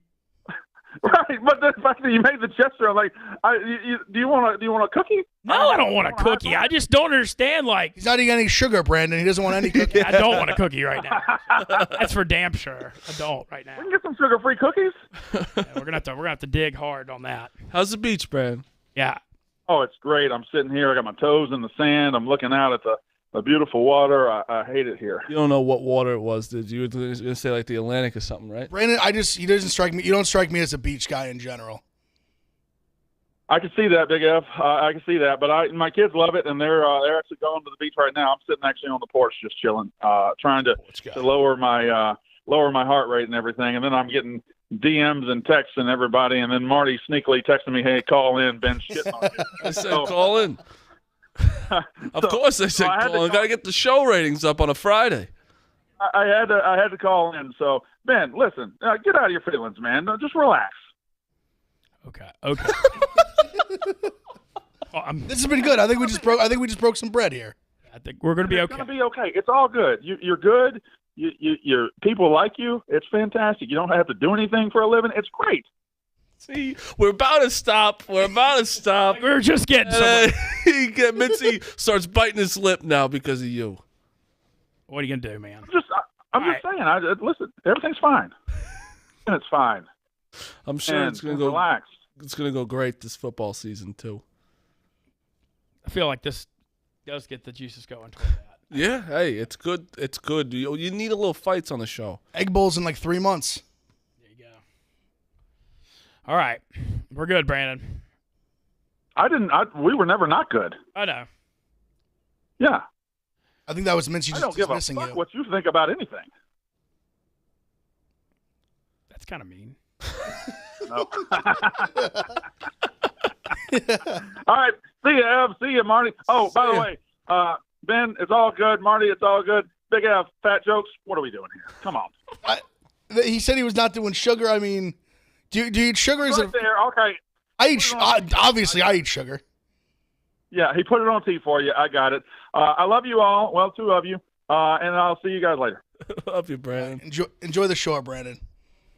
Right, but the fact that you made the gesture, I'm like, do you want a cookie? No, I don't want a cookie. I just don't understand. Like, he's not eating any sugar, Brandon. He doesn't want any cookie. I don't want a cookie right now. That's for damn sure. I don't right now. We can get some sugar-free cookies. Yeah, we're gonna have to dig hard on that. How's the beach, Brandon? Yeah. Oh, it's great. I'm sitting here. I got my toes in the sand. I'm looking out at the beautiful water. I hate it here. You don't know what water it was, did you? You were going to say like the Atlantic or something, right? Brandon, he doesn't strike me. You don't strike me as a beach guy in general. I can see that, Big F. I can see that. But my kids love it, and they're actually going to the beach right now. I'm sitting actually on the porch just chilling, trying to lower my heart rate and everything. And then I'm getting DMs and texts and everybody. And then Marty sneakily texting me, hey, call in. Ben's shitting on you. I said call in. Of course I said call in. Got to get the show ratings up on a Friday. I had to call in. So, Ben, listen, get out of your feelings, man. Just relax. Okay. This has been good. I think we just broke some bread here. I think we're gonna be okay. It's gonna be okay. It's all good. You're good. Your people like you. It's fantastic. You don't have to do anything for a living. It's great. See, we're about to stop. We're just getting somewhere. Mintzy starts biting his lip now because of you. What are you gonna do, man? I'm just saying. Listen, everything's fine. And it's fine. I'm sure it's gonna go. Relax. It's gonna go great this football season too. I feel like this does get the juices going toward that. Yeah, hey, it's good. It's good. You need a little fights on the show. Egg bowls in like 3 months. There you go. All right, we're good, Brandon. We were never not good. I know. Yeah. I think that was Mintzy just dismissing you. I don't give a fuck what you think about anything. That's kind of mean. no. All right. See you, Ev. See you, Marty. Oh, by the way, Ben, it's all good. Marty, it's all good. Big Ev, fat jokes. What are we doing here? Come on. He said he was not doing sugar. I mean, do you eat sugar? Right there. Okay. I eat obviously I eat sugar. Yeah, he put it on tea for you. I got it. I love you all. Well, two of you. And I'll see you guys later. Love you, Brandon. Enjoy the shore, Brandon.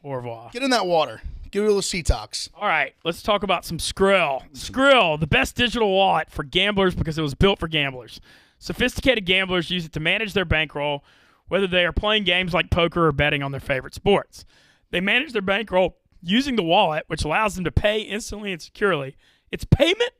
Au revoir. Get in that water. Give it a little sea tox. All right, let's talk about some Skrill. Skrill, the best digital wallet for gamblers because it was built for gamblers. Sophisticated gamblers use it to manage their bankroll, whether they are playing games like poker or betting on their favorite sports. They manage their bankroll using the wallet, which allows them to pay instantly and securely. It's payment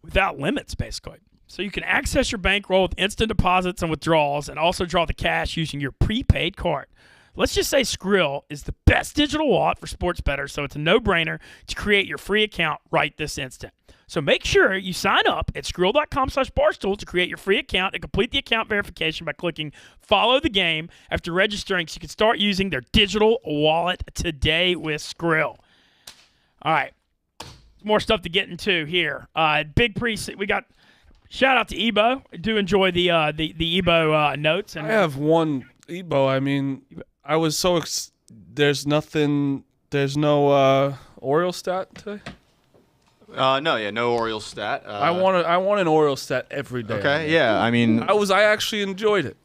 without limits, basically. So you can access your bankroll with instant deposits and withdrawals and also draw the cash using your prepaid card. Let's just say Skrill is the best digital wallet for sports bettors, so it's a no-brainer to create your free account right this instant. So make sure you sign up at Skrill.com/Barstool to create your free account and complete the account verification by clicking Follow the Game after registering so you can start using their digital wallet today with Skrill. All right. More stuff to get into here. Big preseason. We got shout out to Ebo. I do enjoy the Ebo notes. And I have one Ebo. I mean, I was so there's no Orioles stat today. No Orioles stat. I want an Orioles stat every day. Okay, yeah. I mean, I actually enjoyed it.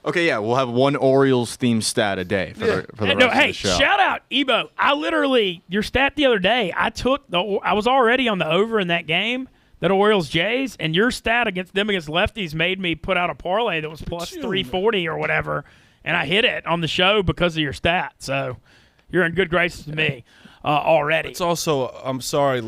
Okay, yeah, we'll have one Orioles themed stat a day for the rest of the show. Shout out Ebo. I literally your stat the other day. I was already on the over in that game, that Orioles Jays, and your stat against lefties made me put out a parlay that was plus 340 or whatever, and I hit it on the show because of your stat. So you're in good graces with me already. It's also I'm sorry.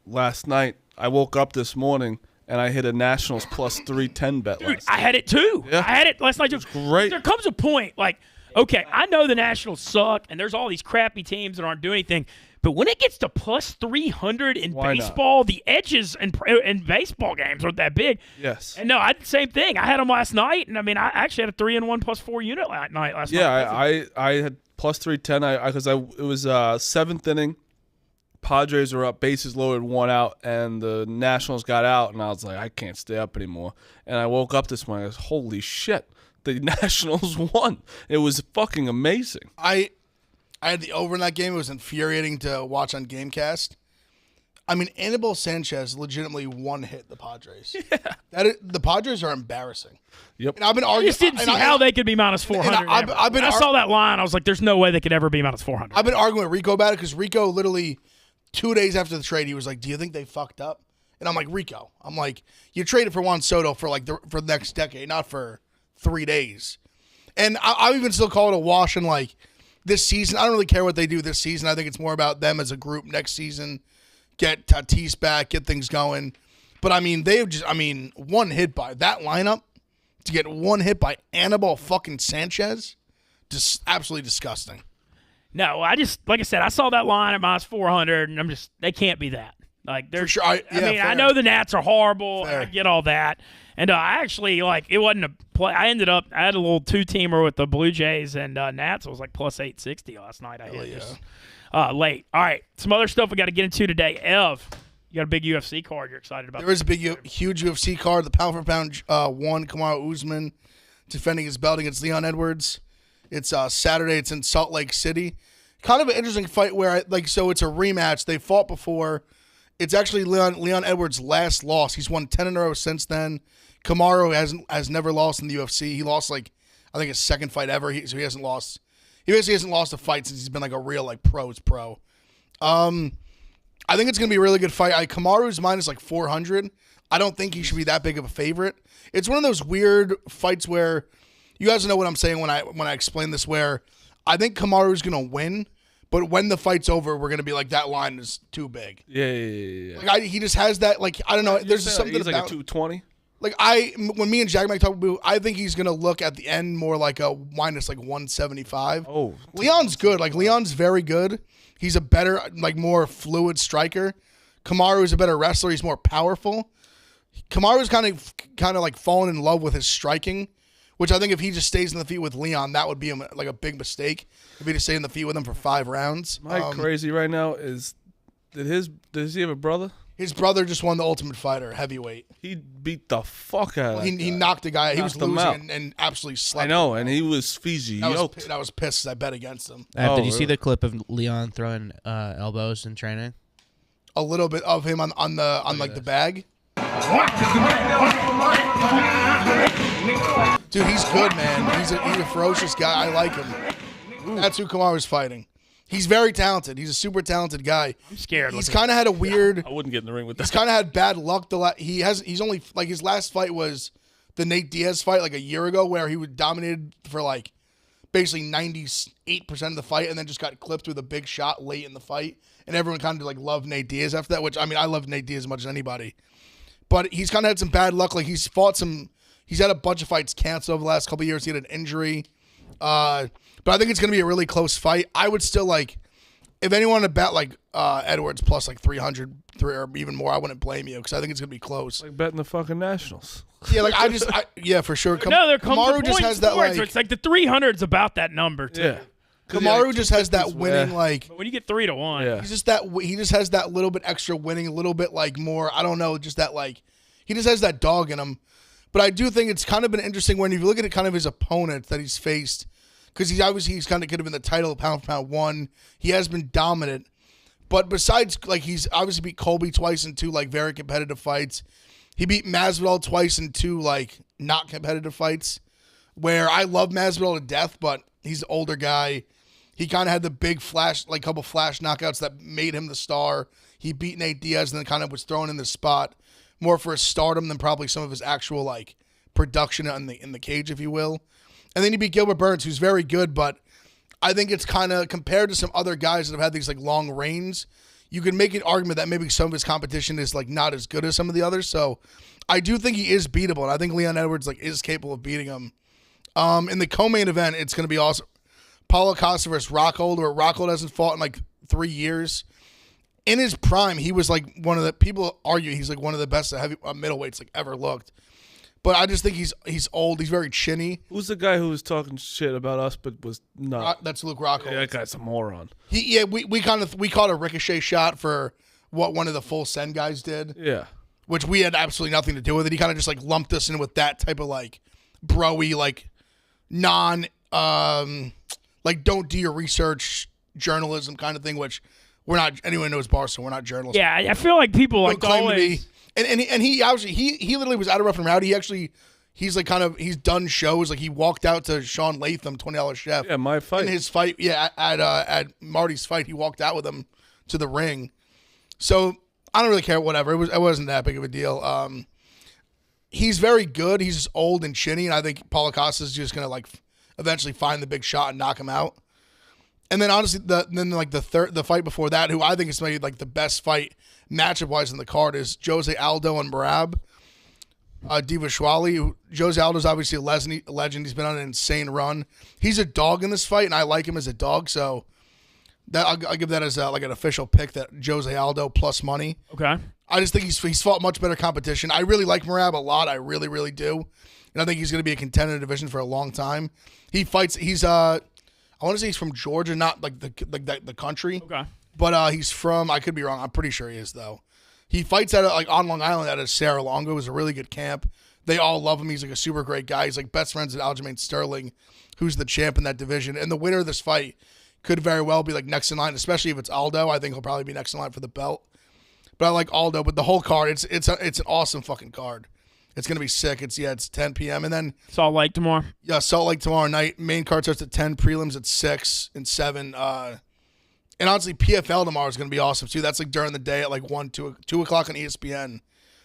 Last night I woke up this morning and I hit a Nationals plus 310 bet. Dude, I had it too. Yeah. I had it last night. It was great. There comes a point, like, okay, I know the Nationals suck, and there's all these crappy teams that aren't doing anything. But when it gets to plus 300 in baseball, the edges in baseball games aren't that big. Yes. And no, I did the same thing. I had them last night, and I mean, I actually had a 3-1 plus 4 unit last night. Yeah, I had plus 310 because it was seventh inning. Padres were up, bases loaded, 1 out, and the Nationals got out, and I was like, I can't stay up anymore. And I woke up this morning, I was, holy shit, the Nationals won. It was fucking amazing. I had the over in that game. It was infuriating to watch on Gamecast. I mean, Anibal Sanchez legitimately one-hit the Padres. Yeah. The Padres are embarrassing. Yep. And I've been arguing. I just didn't see how they could be minus 400. When I saw that line, I was like, there's no way they could ever be minus 400. I've been arguing with Rico about it because Rico literally 2 days after the trade, he was like, do you think they fucked up? And I'm like, Rico, you traded for Juan Soto for for the next decade, not for 3 days. And I even still call it a wash in this season. I don't really care what they do this season. I think it's more about them as a group next season. Get Tatis back, get things going. But I mean, one hit by that lineup to get one hit by Anibal fucking Sanchez, just absolutely disgusting. No, like I said, I saw that line at minus 400, and they can't be that. Like, they're, sure. I know the Nats are horrible. Fair. I get all that. And I actually, it wasn't a play. I had a little 2-teamer with the Blue Jays and Nats. It was plus 860 last night. I hit just late. All right, some other stuff we got to get into today. Ev, you got a big UFC card you're excited about. There is a huge UFC card. The pound for pound one, Kamaru Usman defending his belt against Leon Edwards. It's Saturday. It's in Salt Lake City. Kind of an interesting fight where, so it's a rematch. They fought before. It's actually Leon Edwards' last loss. He's won 10 in a row since then. Kamaru has never lost in the UFC. He lost, I think, his second fight ever. So he hasn't lost. He basically hasn't lost a fight since he's been, a real, pro's pro. I think it's going to be a really good fight. Kamaru's minus, 400. I don't think he should be that big of a favorite. It's one of those weird fights where you guys know what I'm saying when I explain this, where I think Kamaru's going to win, but when the fight's over, we're going to be that line is too big. Yeah. He just has that, I don't know. There's just something he's about a 220. When me and Jack Mike talk about, I think he's going to look at the end more like a minus 175. Oh. Leon's good. Leon's very good. He's a better, more fluid striker. Kamaru is a better wrestler. He's more powerful. Kamaru's kind of fallen in love with his striking, which I think if he just stays in the feet with Leon, that would be like a big mistake. If he just stayed in the feet with him for 5 rounds. My crazy right now is, does he have a brother? His brother just won the Ultimate Fighter heavyweight. He beat the fuck out of that He guy. knocked the guy. He was Knocked him out. losing and absolutely slept. I know, and he was Fiji yoked. I was pissed 'cause I bet against him. Did you see the clip of Leon throwing elbows in training? A little bit of him on the bag. Dude, he's good, man. He's a ferocious guy. I like him. That's who Kamaru's fighting. He's very talented. He's a super talented guy. I'm scared. He's kind of had a weird. I wouldn't get in the ring with that. He's kind of had bad luck. He's only like his last fight was the Nate Diaz fight like a year ago, where he was dominated for like basically 98% of the fight, and then just got clipped with a big shot late in the fight, and everyone kind of like loved Nate Diaz after that. Which I mean, I love Nate Diaz as much as anybody, but he's kind of had some bad luck. Like he's had a bunch of fights canceled over the last couple of years. He had an injury. But I think it's going to be a really close fight. I would still like, if anyone to bet like Edwards plus like 300 or even more, I wouldn't blame you because I think it's going to be close. Like betting the fucking Nationals. Yeah, like yeah, for sure. No, there comes Kamaru a just point has in that sports like where it's like the 300's about that number too. Yeah. Kamaru just has that winning like. But when you get 3-1, Yeah. He just has that little bit extra winning, a little bit like more. I don't know, just that like he just has that dog in him. But I do think it's kind of been interesting when you look at it, kind of his opponent that he's faced. Because he's kind of could have been the title of pound for pound one. He has been dominant. But besides, like, he's obviously beat Colby twice in 2, like, very competitive fights. He beat Masvidal twice in 2, like, not competitive fights. Where I love Masvidal to death, but he's an older guy. He kind of had the big couple flash knockouts that made him the star. He beat Nate Diaz and then kind of was thrown in the spot more for his stardom than probably some of his actual, like, production in the cage, if you will. And then you beat Gilbert Burns, who's very good, but I think it's kind of, compared to some other guys that have had these like long reigns, you can make an argument that maybe some of his competition is like not as good as some of the others. So I do think he is beatable, and I think Leon Edwards like is capable of beating him. In the co-main event, it's going to be awesome. Paulo Costa versus Rockhold, where Rockhold hasn't fought in like 3 years. In his prime, he was like one of the people argue he's like one of the best middleweights like ever looked. But I just think he's old. He's very chinny. Who's the guy who was talking shit about us but was not? That's Luke Rockhold. Yeah, that guy's a moron. We caught a ricochet shot for what one of the Full Send guys did. Yeah. Which we had absolutely nothing to do with it. He kind of just like lumped us in with that type of like bro-y, like like don't do your research journalism kind of thing, which we're not. Anyone knows Barstool, we're not journalists. Yeah, I feel like people like always. And he obviously he literally was out of Rough and Rowdy. He's like he's done shows, like he walked out to Sean Latham, $20 Chef. Yeah, my fight. In his fight, at Marty's fight, he walked out with him to the ring. So I don't really care. Whatever, it wasn't that big of a deal. He's very good. He's just old and chinny, and I think Paulo Costa is just gonna like eventually find the big shot and knock him out. And then honestly, the fight before that, who I think is maybe like the best fight matchup wise in the card, is Jose Aldo and Merab Divashwali. Jose Aldo's obviously a legend. He's been on an insane run. He's a dog in this fight, and I like him as a dog. So that I'll give that as like an official pick. That Jose Aldo plus money. Okay. I just think he's fought much better competition. I really like Merab a lot. I really, really do, and I think he's going to be a contender in the division for a long time. He fights. He's I want to say he's from Georgia, not like the country. Okay. But he's from, I could be wrong, I'm pretty sure he is, though. He fights on Long Island at a Sarah Longo. It was a really good camp. They all love him. He's like a super great guy. He's like best friends with Aljamain Sterling, who's the champ in that division. And the winner of this fight could very well be like next in line, especially if it's Aldo. I think he'll probably be next in line for the belt. But I like Aldo. But the whole card, it's an awesome fucking card. It's going to be sick. It's 10 p.m. And then Salt Lake tomorrow. Yeah, Salt Lake tomorrow night. Main card starts at 10, prelims at 6 and 7. And honestly, PFL tomorrow is going to be awesome, too. That's like during the day at like 2 o'clock on ESPN.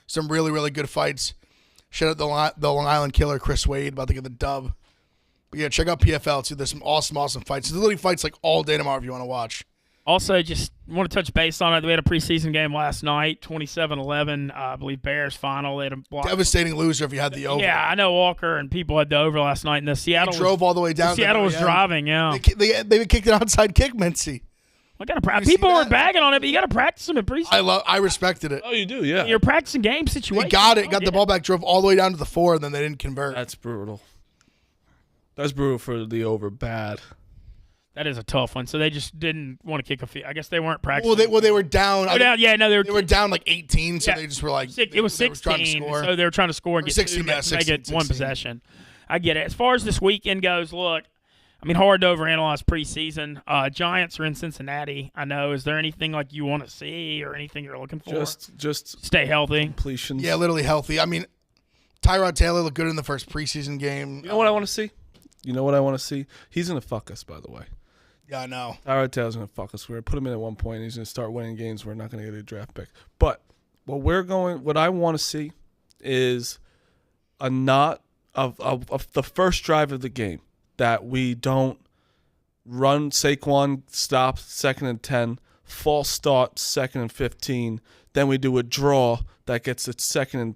Some really, really good fights. Shout out the Long Island Killer, Chris Wade, about to get the dub. But yeah, check out PFL, too. There's some awesome fights. There's literally fights like all day tomorrow if you want to watch. Also, just want to touch base on it. We had a preseason game last night, 27-11, I believe Bears final. They had a block. Devastating loser if you had the over. Yeah, I know Walker and people had the over last night. And the Seattle drove all the way down. Seattle was driving, yeah. They kicked an outside kick, Mintzy. People were bagging on it, but you got to practice them in preseason. I respected it. Oh, you do, yeah. You're practicing game situations. They got it. Got the ball back, drove all the way down to the 4, and then they didn't convert. That's brutal. That's brutal for the over bad. That is a tough one. So they just didn't want to kick a field. I guess they weren't practicing. They were down. They were down like 18, so they just were like it was 16. So they were trying to score and get 16, 2 yeah, to 16, make it 16. one possession. I get it. As far as this weekend goes, look, I mean, hard to overanalyze preseason. Giants are in Cincinnati. I know. Is there anything like you want to see or anything you're looking for? Just stay healthy. Completions. Yeah, literally healthy. I mean, Tyrod Taylor looked good in the first preseason game. You know what I want to see? He's going to fuck us, by the way. Yeah, I know. Tyrod Taylor's going to fuck us. We're going to put him in at one point, and he's going to start winning games. We're not going to get a draft pick. But what I want to see is a not of the first drive of the game that we don't run Saquon stop 2nd and 10, false start 2nd and 15, then we do a draw that gets it 2nd and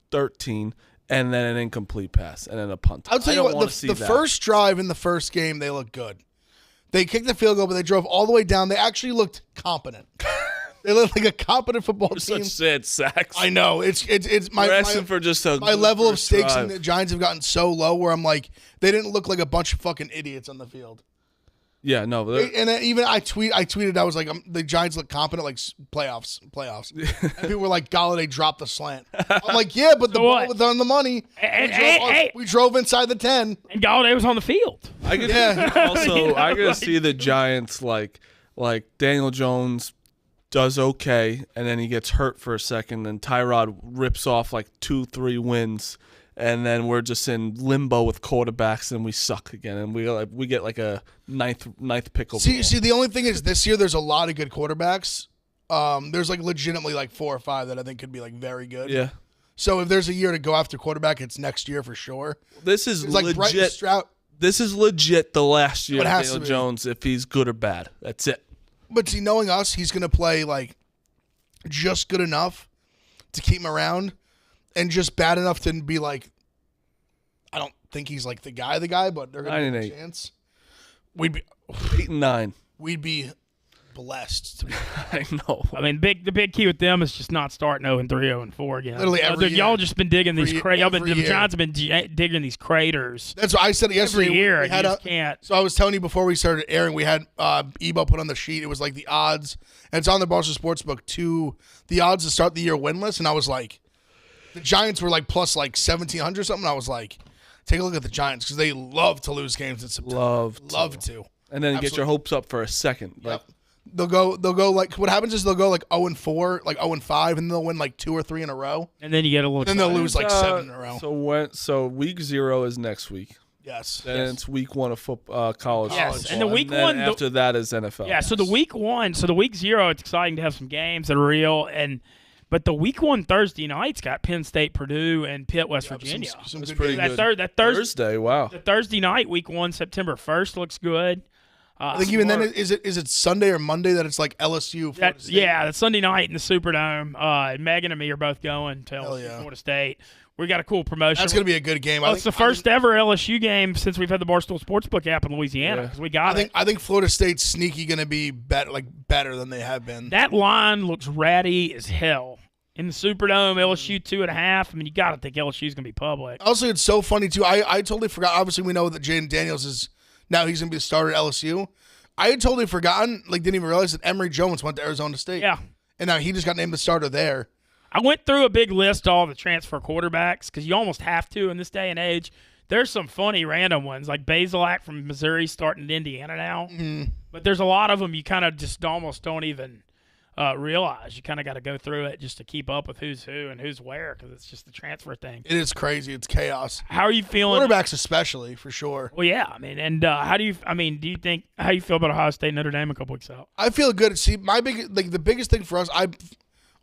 13, and then an incomplete pass, and then a punt. I'll tell you what, the first drive in the first game, they looked good. They kicked the field goal, but they drove all the way down. They actually looked competent. They looked like a competent football team. Such sad sacks. I know. It's my level of stakes in the Giants have gotten so low where I'm like, they didn't look like a bunch of fucking idiots on the field. Yeah, no. And even I tweeted, I was like, the Giants look competent, like playoffs. And people were like, Galladay dropped the slant. I'm like, yeah, but the ball was on the money. We drove inside the 10. And Galladay was on the field. I could see the Giants like Daniel Jones does okay, and then he gets hurt for a second, and Tyrod rips off like 2-3 wins, and then we're just in limbo with quarterbacks, and we suck again, and we get like a ninth pick overall. See, the only thing is this year there's a lot of good quarterbacks. There's like legitimately like 4 or 5 that I think could be like very good. Yeah. So if there's a year to go after quarterback, it's next year for sure. This is legit. This is legit the last year of Daniel Jones if he's good or bad. That's it. But see, knowing us, he's going to play like just good enough to keep him around and just bad enough to be like, I don't think he's like the guy, but they're going to give him a chance. We'd be 8-9. We'd be blessed. I know. I mean, the big key with them is just not starting 0-3, 0-4 again. Literally every year. Y'all just been digging these craters. The Giants have been digging these craters. That's what I said yesterday. Every year, you just can't. So I was telling you before we started airing, we had Ebo put on the sheet. It was like the odds, and it's on the Barstool Sports book too. The odds to start the year winless, and I was like, the Giants were like plus like 1,700 or something. I was like, take a look at the Giants because they love to lose games in September. Love to. And then get your hopes up for a second. Like, They'll go like what happens is they'll go like 0-4, like 0-5, and they'll win like 2 or 3 in a row. And then you get a little. Then they'll lose like 7 in a row. So week 0 is next week. Yes. Then it's week 1 of college. Yes, and the week 1 after that is NFL. Yeah. So the week 1, so the week 0, it's exciting to have some games that are real, but the week 1 Thursday night's got Penn State, Purdue, and Pitt, West Virginia. That's pretty good. That Thursday, wow. The Thursday night, week 1, September 1st, looks good. I think even then, is it Sunday or Monday that it's like LSU? That's Sunday night in the Superdome. Megan and me are both going to LSU, Florida State. We got a cool promotion. That's going to be a good game. It's the first ever LSU game since we've had the Barstool Sportsbook app in Louisiana because we got it. I think Florida State's sneaky going to be better than they have been. That line looks ratty as hell. In the Superdome, LSU 2.5. I mean, you got to think LSU's going to be public. Also, it's so funny, too. I totally forgot. Obviously, we know that Jaden Daniels is – now he's going to be the starter at LSU. I had totally forgotten, didn't even realize that Emory Jones went to Arizona State. Yeah. And now he just got named the starter there. I went through a big list of all the transfer quarterbacks because you almost have to in this day and age. There's some funny random ones, like Bazelak from Missouri starting in Indiana now. Mm-hmm. But there's a lot of them you kind of just almost don't even realize. You kind of got to go through it just to keep up with who's who and who's where because it's just the transfer thing. It is crazy. It's chaos. How are you feeling? Quarterbacks especially, for sure. Well, yeah. I mean, and how do you think feel about Ohio State and Notre Dame a couple weeks out? I feel good. See, the biggest thing for us, I'm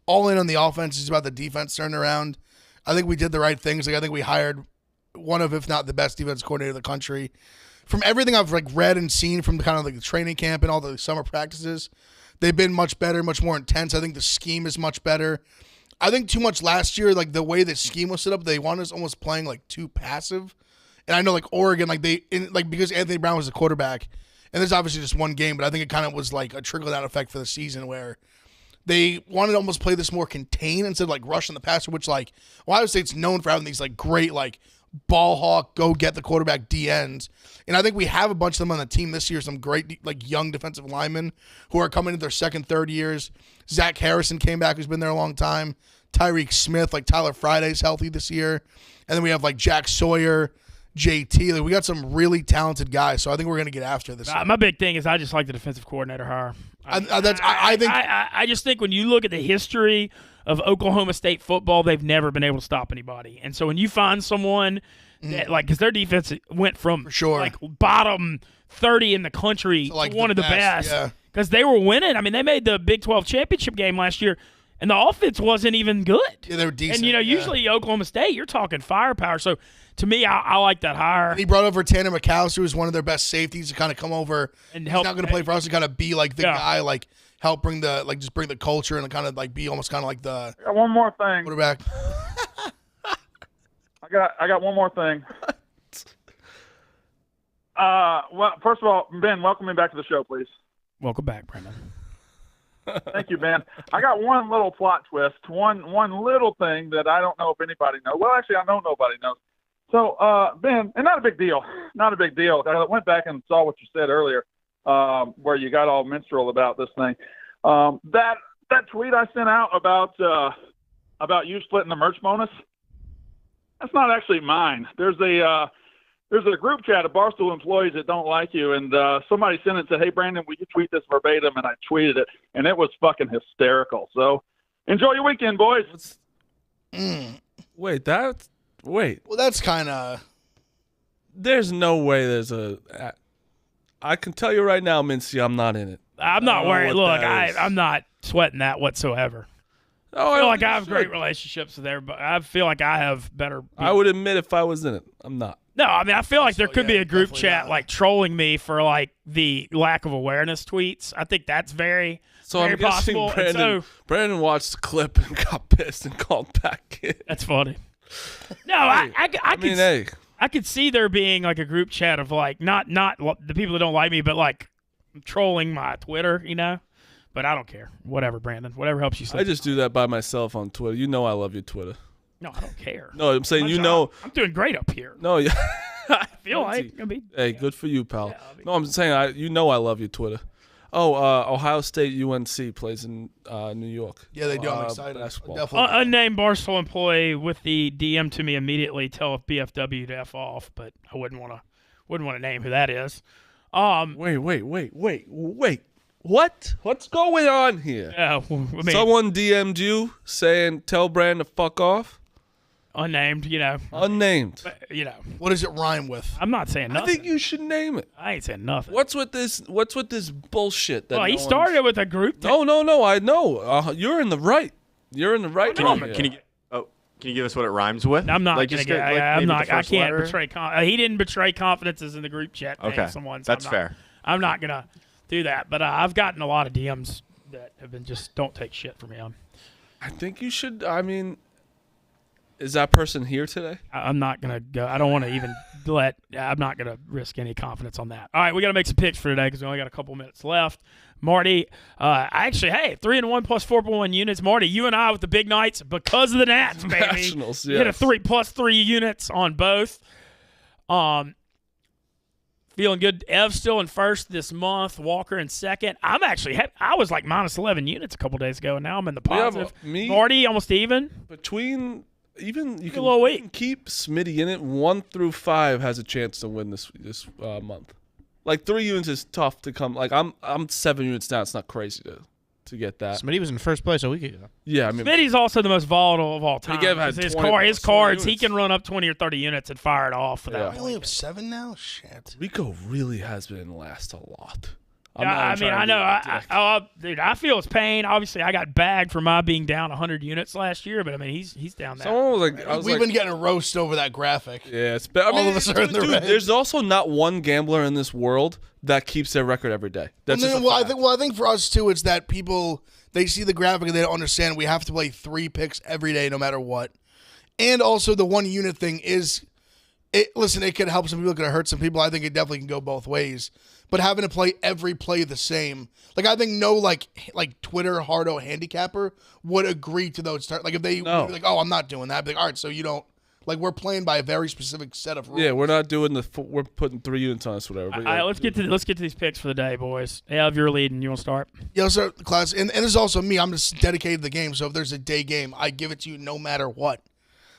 all in on the offense. It's about the defense turning around. I think we did the right things. I think we hired one of, if not the best defense coordinator in the country. From everything I've read and seen from the training camp and all the summer practices, they've been much better, much more intense. I think the scheme is much better. I think too much last year, the way the scheme was set up, they wanted us almost playing too passive. And I know Oregon, because Anthony Brown was the quarterback, and there's obviously just one game, but I think it kind of was a trickle down effect for the season where they wanted to almost play this more contained instead of like rushing the passer, which like Ohio State's known for having these like great like ball hawk, go get the quarterback DNs. And I think we have a bunch of them on the team this year, some great like young defensive linemen who are coming into their second, third years. Zach Harrison came back, who's been there a long time. Tyreek Smith, like Tyler Friday's healthy this year. And then we have like Jack Sawyer, JT. Like, we got some really talented guys, so I think we're going to get after this. My big thing is I just like the defensive coordinator hire. I just think when you look at the history of Oklahoma State football, they've never been able to stop anybody. And so when you find someone that, like, because their defense went from like bottom 30 in the country to one of the best, because they were winning. I mean, they made the Big 12 championship game last year, and the offense wasn't even good. Yeah, they were decent. And usually Oklahoma State, you're talking firepower. So to me, I like that hire. And he brought over Tanner McAllister, who's one of their best safeties, to kind of come over and help. He's not going to play for us, to kind of be like the guy, like help bring the just bring the culture and kind of like be almost kind of like the. I got one more thing. Quarterback. I got one more thing. Well, first of all, Ben, welcome me back to the show, please. Welcome back, Brendan. Thank you, Ben. I got one little plot twist, one little thing that I don't know if anybody knows. Well, actually, I know nobody knows. So, Ben, and not a big deal. I went back and saw what you said earlier, where you got all minstrel about this thing. That tweet I sent out about you splitting the merch bonus, that's not actually mine. There's a group chat of Barstool employees that don't like you, and somebody sent it and said, "Hey, Brandon, will you tweet this verbatim?" And I tweeted it, and it was fucking hysterical. So enjoy your weekend, boys. Wait. Well, that's kind of. There's no way there's a. I can tell you right now, Mintzy, I'm not in it. I'm not worried. Look, I'm not sweating that whatsoever. I feel like I have great relationships with everybody. I feel like I have better people. I would admit if I was in it. I'm not. No, I mean, I feel like there could be a group chat like trolling me for like the lack of awareness tweets. I think that's very possible. Brandon watched the clip and got pissed and called back in. That's funny. No, I could see there being like a group chat of like not the people that don't like me, but like trolling my Twitter, But I don't care. Whatever, Brandon. Whatever helps you sleep. I just do that by myself on Twitter. You know I love you, Twitter. No, I don't care. No, I'm saying I'm doing great up here. No, yeah. I feel like. Hey, good for you, pal. No, I'm saying I love you, Twitter. Oh, Ohio State UNC plays in New York. Yeah, they do. I'm excited. Unnamed Barstool employee with the DM to me immediately tell BFW to F off, but I wouldn't want to name who that is. Wait. What? What's going on here? Someone DM'd you saying tell Brand to fuck off? Unnamed, Unnamed. But, What does it rhyme with? I'm not saying nothing. I think you should name it. I ain't saying nothing. What's with this bullshit? That he started with a group. No. I know. You're in the right. You're in the right. Can you give us what it rhymes with? I'm not going to get. I'm not. I can't betray. He didn't betray confidences in the group chat. Okay, that's fair. I'm not going to do that. But I've gotten a lot of DMs that have been just don't take shit from me. I think you should. I mean. Is that person here today? I'm not going to go. I don't want to even I'm not going to risk any confidence on that. All right, we got to make some picks for today because we only got a couple minutes left. Marty, 3-1 plus 4.1 units. Marty, you and I with the big nights because of the Nats, baby. Nationals, yes. Hit a 3+3 units on both. Feeling good. Ev's still in first this month. Walker in second. I was like minus 11 units a couple days ago, and now I'm in the positive. Marty, almost even. Even you can keep Smitty in it. 1 through 5 has a chance to win this month. Like 3 units is tough to come. Like I'm 7 units down. It's not crazy to get that. Smitty was in first place a week ago. Yeah, I mean Smitty's also the most volatile of all time. His cards, he can run up 20 or 30 units and fire it off. We only have 7 now. Shit. Rico really has been last a lot. I know. Dude, I feel his pain. Obviously, I got bagged for my being down 100 units last year, but I mean, he's down there. Someone was We've been getting a roast over that graphic. Yeah, all of us are in the red. There's also not one gambler in this world that keeps their record every day. I think for us too, it's that people they see the graphic and they don't understand we have to play 3 picks every day, no matter what. And also, the 1 unit thing is Listen, it could help some people, it could hurt some people. I think it definitely can go both ways. But having to play every play the same, like I think no like Twitter hardo handicapper would agree to those. Like if they would be like, oh, I'm not doing that. I'd be like, all right, so you don't. Like we're playing by a very specific set of rules. Yeah, we're not doing we're putting 3 units on us, whatever. But all right, let's get to these picks for the day, boys. Have your lead, and you want to start? Yeah, so class, and this is also me. I'm just dedicated to the game. So if there's a day game, I give it to you no matter what.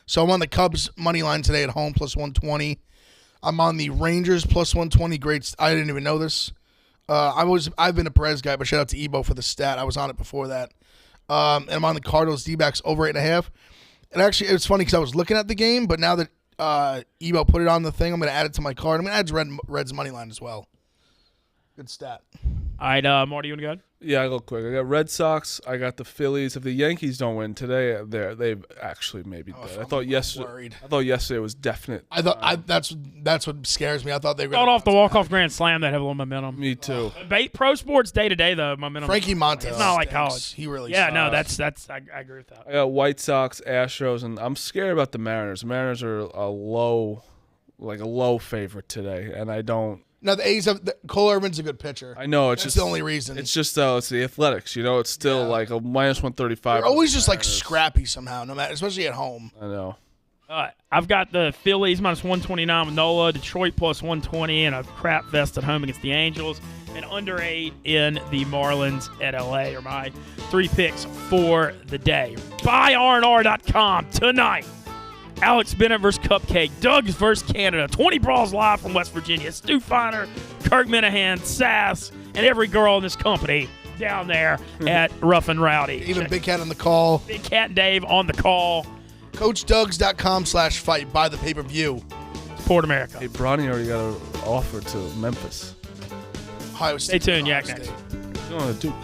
So I'm on the Cubs money line today at home plus 120. I'm on the Rangers plus 120. Great. I didn't even know this. I've been a Perez guy, but shout out to Ebo for the stat. I was on it before that. And I'm on the Cardinals D-backs over 8.5. And actually, it's funny because I was looking at the game, but now that Ebo put it on the thing, I'm going to add it to my card. I'm going to add Reds money line as well. Good stat. All right, Marty, you want to go? Yeah, I'll go quick. I got Red Sox. I got the Phillies. If the Yankees don't win today, they've actually maybe dead. I thought yesterday was definite. That's what scares me. I thought they were got off the walk-off grand slam that have a little momentum. Me too. Pro sports day to day though momentum. Frankie Montes. It's not like college. He really. Yeah, no, that's. I agree with that. I got White Sox, Astros, and I'm scared about the Mariners. The Mariners are a low favorite today, and I don't. Now the A's have Cole Irvin's a good pitcher. I know that's the only reason. It's just it's the athletics. It's still like a minus 135. They're always just like scrappy somehow, no matter, especially at home. I know. I've got the Phillies minus 129 with Nola, Detroit plus 120, and a crap fest at home against the Angels, and under 8 in the Marlins at LA are my 3 picks for the day. BuyRNR.com tonight. Alex Bennett versus Cupcake, Doug's versus Canada, 20 Brawls live from West Virginia, Stu Feiner, Kirk Minahan, Sass, and every girl in this company down there at Rough and Rowdy. Even Big Cat on the call. Big Cat and Dave on the call. CoachDugs.com/fight. Buy the pay-per-view. Support America. Hey, Bronny already got an offer to Memphis. Ohio State. Stay tuned, Yak next. Going to Duke.